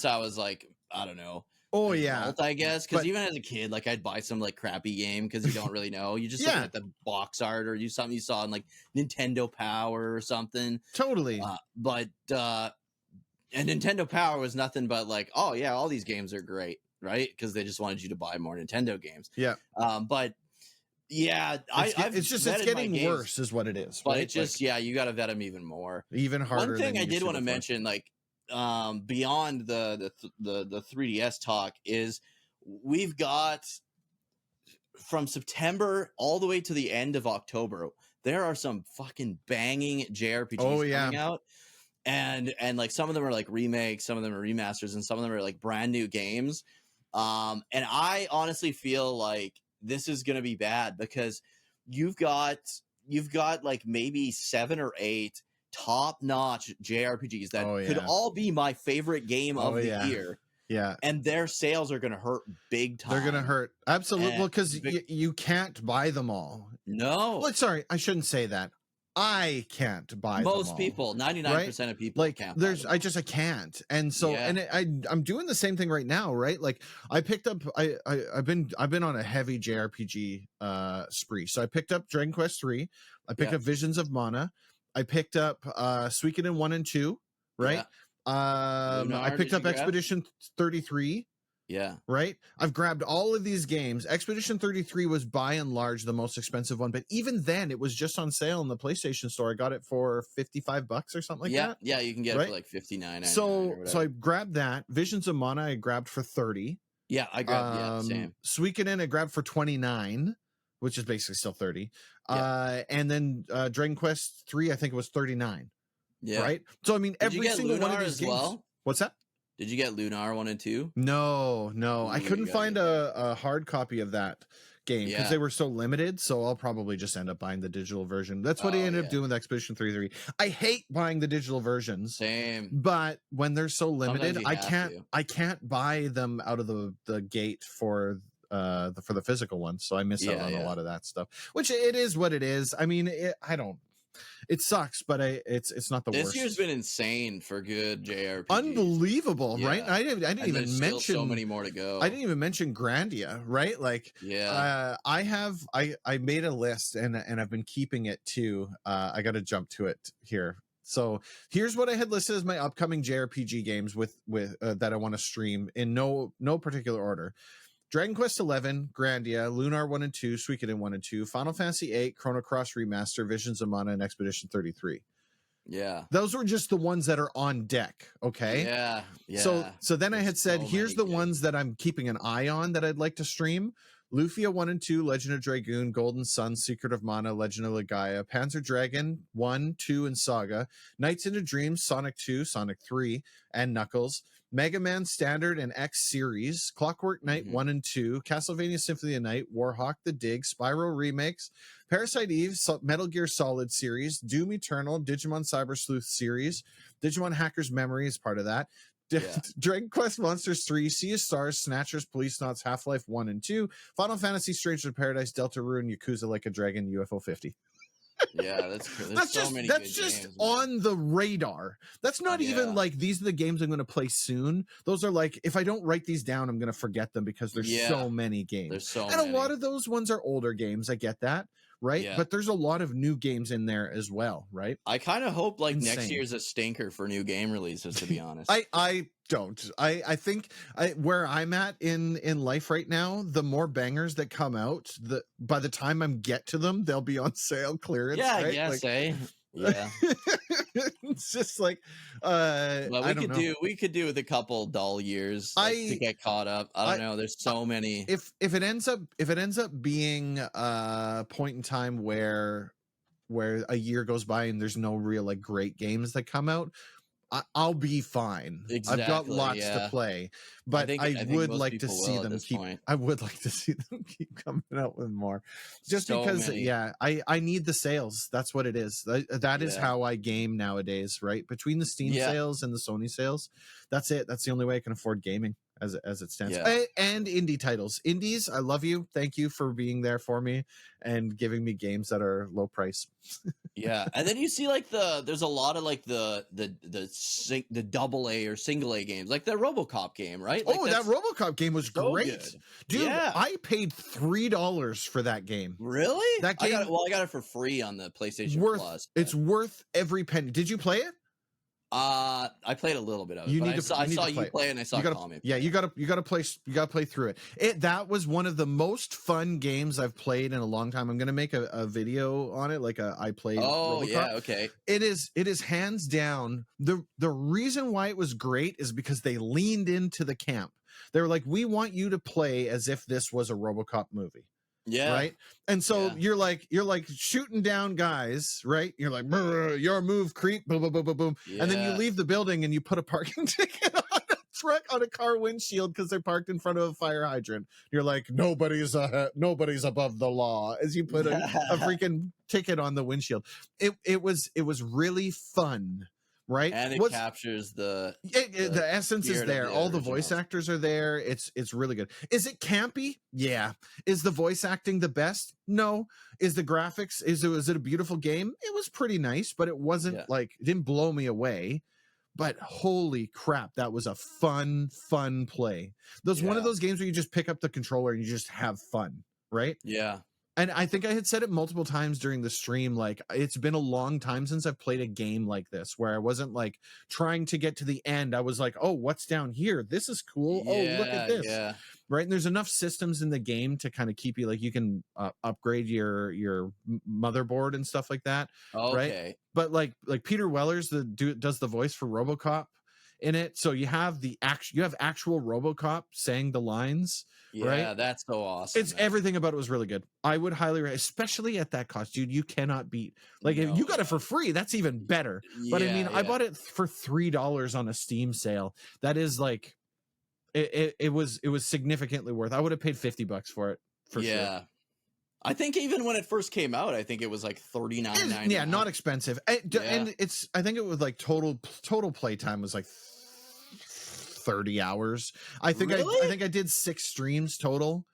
I was like, I don't know. Oh like yeah, I guess, because even as a kid, like I'd buy some like crappy game because you don't really know. You just look at the box art or something you saw in like Nintendo Power or something. Totally. And Nintendo Power was nothing but like, oh yeah, all these games are great, right? Because they just wanted you to buy more Nintendo games. Yeah. But Yeah, It's just it's getting worse, is what it is. But right? it just you got to vet them even more. Even harder. One thing than I you did used want to before. mention, like beyond the 3DS talk, is we've got from September all the way to the end of October, there are some fucking banging JRPGs coming out. And like some of them are like remakes, some of them are remasters, and some of them are like brand new games. And I honestly feel like this is gonna be bad because you've got like maybe 7 or 8 top-notch JRPGs that could all be my favorite game of the year. Yeah. And their sales are going to hurt big time. They're going to hurt. Absolutely. Well, because you can't buy them all. No. Well, sorry, I shouldn't say that. I can't buy them all. Most people, 99% of people like, can't buy them all. I can't. And so, and I'm doing the same thing right now, right? Like I picked up, I've been on a heavy JRPG spree. So I picked up Dragon Quest 3. I picked up Visions of Mana. I picked up Suikoden 1 and 2, right? I picked up Expedition 33. Yeah. Right. I've grabbed all of these games. Expedition 33 was by and large the most expensive one, but even then it was just on sale in the PlayStation Store. I got it for $55 or something like that. Yeah, you can get it for like $59. So I grabbed that. Visions of Mana I grabbed for $30. Yeah, I grabbed same. Suikoden I grabbed for $29, which is basically still $30. And then Dragon Quest 3, I think it was $39. Yeah. Right. So I mean, every single one of these games. Well? What's that? Did you get Lunar 1 and 2? No. Ooh, I couldn't find a hard copy of that game because they were so limited. So I'll probably just end up buying the digital version. That's what I ended up doing with Expedition 33. I hate buying the digital versions. Same. But when they're so limited, I can't buy them out of the gate for the physical ones. So I miss out on a lot of that stuff. Which it is what it is. I mean, it sucks, but it's not the worst. This year's been insane for good JRPG. Unbelievable, right? I didn't even mention so many more to go. I didn't even mention Grandia, right? Like, I made a list and I've been keeping it too. I got to jump to it here. So here's what I had listed as my upcoming JRPG games with that I want to stream in no particular order. Dragon Quest 11, Grandia, Lunar 1 and 2, Suikoden 1 and 2, Final Fantasy 8, Chrono Cross Remaster, Visions of Mana, and Expedition 33. Yeah. Those were just the ones that are on deck, okay? Yeah. So then I had said, here's the ones that I'm keeping an eye on that I'd like to stream. Lufia 1 and 2, Legend of Dragoon, Golden Sun, Secret of Mana, Legend of Legaia, Panzer Dragon 1, 2, and Saga, Nights into Dreams, Sonic 2, Sonic 3, and Knuckles, Mega Man Standard and X Series, Clockwork Knight 1 and 2, Castlevania Symphony of the Night, Warhawk the Dig, Spyro Remakes, Parasite Eve, Metal Gear Solid series, Doom Eternal, Digimon Cyber Sleuth series, Digimon Hacker's Memory is part of that, Dragon Quest Monsters 3, Sea of Stars, Snatchers, Police Knots, Half-Life 1 and 2, Final Fantasy Stranger of Paradise, Deltarune, Yakuza Like a Dragon, UFO 50. Yeah, that's just on the radar. That's not even like these are the games I'm going to play soon. Those are like, if I don't write these down, I'm going to forget them because there's so many games. There's so many. A lot of those ones are older games. I get that, right? Yeah. But there's a lot of new games in there as well, right? I kind of hope like next year's a stinker for new game releases, to be honest. I don't. I think where I'm at in life right now, the more bangers that come out, by the time I get to them, they'll be on sale clearance. Yeah, right? I guess, Yeah. It's just like we could do with a couple dull years to get caught up. I don't know. There's so many. If it ends up being a point in time where a year goes by and there's no real like great games that come out, I'll be fine. Exactly, I've got lots to play, but I would like to see them keep. I would like to see them keep coming out with more, just because. Yeah, I need the sales. That's what it is. That is how I game nowadays. Right, between the Steam sales and the Sony sales, that's it. That's the only way I can afford gaming as it stands. And indie titles. Indies, I love you. Thank you for being there for me and giving me games that are low price. Yeah, and then you see like there's a lot of like the double A or single A games, like the RoboCop game, right? Like that RoboCop game was so great, good. Dude. Yeah. I paid $3 for that game. Really? That game? I got it for free on the PlayStation Plus. It's worth every penny. Did you play it? I played a little bit of it, You but need to I you need saw to you play it. play and I saw You gotta, Tommy yeah, play. you gotta play through it. That was one of the most fun games I've played in a long time. I'm gonna make a video on it, like I played Oh RoboCop. yeah, okay. It is hands down the reason why it was great is because they leaned into the camp. They were like, we want you to play as if this was a RoboCop movie. Yeah, Right. And so yeah, you're like shooting down guys, right? You're like, your move, creep, boom, boom, boom, boom, boom. And then you yeah. leave the building and you put a parking ticket on a truck, on a car windshield, because they're parked in front of a fire hydrant. You're like, nobody's above the law, as you put a freaking ticket on the windshield. It was really fun. Right. And it captures the The essence is spirit of there. the All the voice originals. actors are there. It's really good. Is it campy? Yeah. Is the voice acting the best? No. Is the graphics, is it a beautiful game? It was pretty nice, but it wasn't Yeah, like, it didn't blow me away. But holy crap, that was a fun play. There's one of yeah, those games where you just pick up the controller and you just have fun, right? yeah. And I think I had said it multiple times during the stream, like, it's been a long time since I've played a game like this, where I wasn't like trying to get to the end. I was like, oh, what's down here? This is cool. Oh, look at Yeah, this. yeah. Right. And there's enough systems in the game to kind of keep you, like, you can upgrade your motherboard and stuff like that. Right. Okay. But like Peter Weller's does the voice for RoboCop in it. So you have actual RoboCop saying the lines. Right. Yeah, that's so awesome, It's man. everything about it was really good. I would highly recommend, especially at that cost, dude. You cannot beat. Like, if No, you got it no. for free, that's even better. But I mean, Yeah, I yeah, bought it for $3 on a Steam sale. That is like, it was significantly worth. I would have paid $50 for it for sure. yeah. I think even when it first came out, I think it was like $39.99. Yeah, not expensive. Yeah. And I think it was like total playtime was like 30 hours. I think Really? I think I did 6 streams total,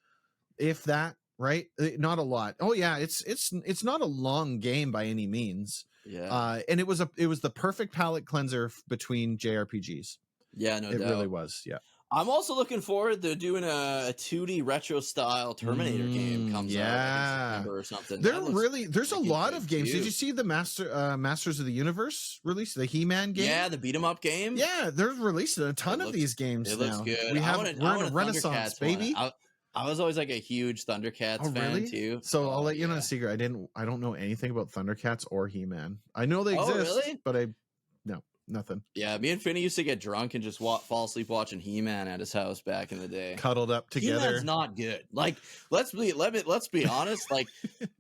if that. Right, not a lot. Oh yeah, it's not a long game by any means. Yeah. And it was the perfect palate cleanser between JRPGs. Yeah, no It doubt. really was. Yeah. I'm also looking forward to doing a 2D retro style Terminator game comes out, I think, September or something. There's a freaking lot good, of games. too. Did you see the Masters of the Universe release, the He-Man game? Yeah, the beat 'em up game. Yeah, they're releasing a ton of these games It now. looks good. We're in a renaissance, Thundercats baby. I was always like a huge Thundercats Oh, fan really? too. So I'll Oh, let you know yeah. a secret. I don't know anything about Thundercats or He-Man. I know they Oh, exist, really? but no, nothing. Yeah, me and Finney used to get drunk and just fall asleep watching He-Man at his house back in the day. Cuddled up together. He-Man's not good. Like, let's be honest. Like,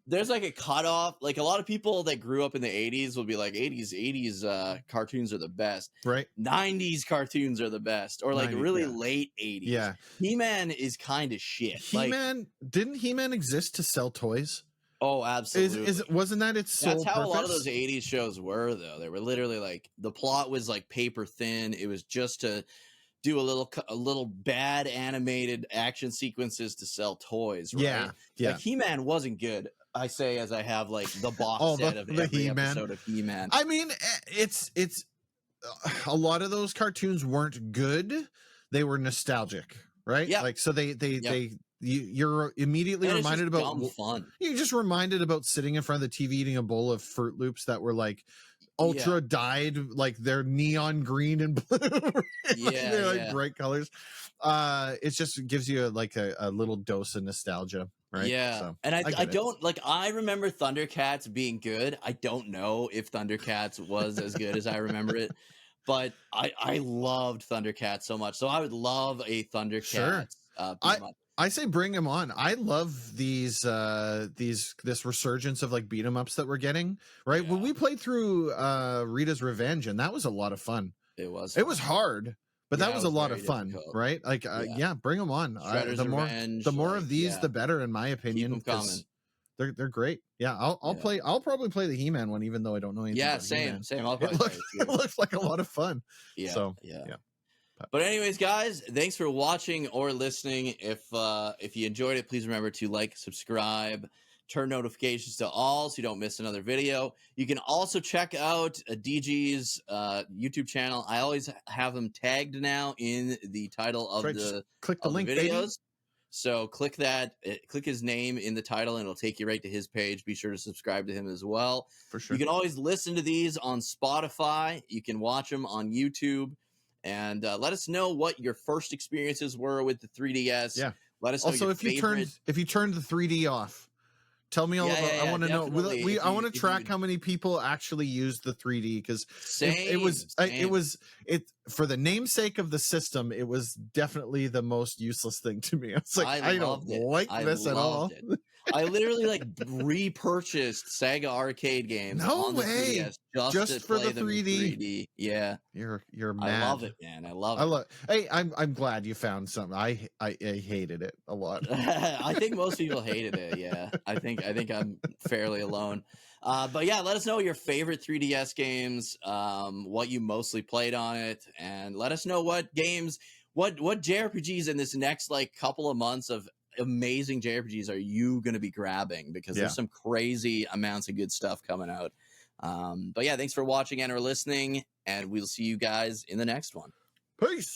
there's like a cutoff. Like, a lot of people that grew up in the 80s will be like, 80s cartoons are the best. Right. 90s cartoons are the best, or like 90s, really yeah. late 80s. Yeah. He-Man is kind of shit. Didn't He-Man exist to sell toys? Oh, absolutely. Wasn't that its sole That's how purpose? a lot of those 80s shows were, though. They were literally like, the plot was like paper thin. It was just to do a little bad animated action sequences to sell toys, right? Yeah. Like, He-Man wasn't good. I say as I have like the box set of every He-Man episode of He-Man. I mean, it's a lot of those cartoons weren't good. They were nostalgic, right? Yeah. Like, so you're immediately And reminded it's just about dumb fun. You're just reminded about sitting in front of the TV eating a bowl of Fruit Loops that were like ultra dyed, like they're neon green and blue. They're like bright colors. It just gives you like a little dose of nostalgia, right? Yeah. So, and I don't like, I remember Thundercats being good. I don't know if Thundercats was as good as I remember it, but I loved Thundercats so much. So I would love a Thundercats. Sure. I say bring them on. I love this resurgence of like beat 'em ups that we're getting, right? Yeah. When we played through Rita's Revenge, and that was a lot of fun. It was hard, but that was a lot of fun, difficult. right? Like, bring them on. Shredder's Revenge, the more of these, the better, in my opinion. Keep 'em coming. They're great. Yeah, I'll probably play the He-Man one, even though I don't know anything. Yeah, about He-Man. same. I'll probably play It looks like a lot of fun. Yeah. So, yeah. But anyways, guys, thanks for watching or listening. If you enjoyed it, please remember to like, subscribe, turn notifications to all so you don't miss another video. You can also check out DG's YouTube channel. I always have them tagged now in the title of right, the click the link, videos. baby. So click that, click his name in the title, and it'll take you right to his page. Be sure to subscribe to him as well. For sure. You can always listen to these on Spotify. You can watch them on YouTube. And let us know what your first experiences were with the 3DS. Yeah. Let us know also, if you turned the 3D off, tell me all about. I want to know. I want to track how many people actually used the 3D, because it for the namesake of the system, it was definitely the most useless thing to me. It's like I don't like this at all. I literally like repurchased Sega arcade games on the 3DS just to for play the them 3D. Yeah, you're mad. I love it, man. I love it. Hey, I'm glad you found something. I hated it a lot. I think most people hated it. Yeah, I think I'm fairly alone. But yeah, let us know your favorite 3DS games, what you mostly played on it, and let us know what games, what JRPGs in this next like couple of months of amazing JRPGs are you going to be grabbing, because there's some crazy amounts of good stuff coming out. But yeah, thanks for watching and or listening, and we'll see you guys in the next one. Peace.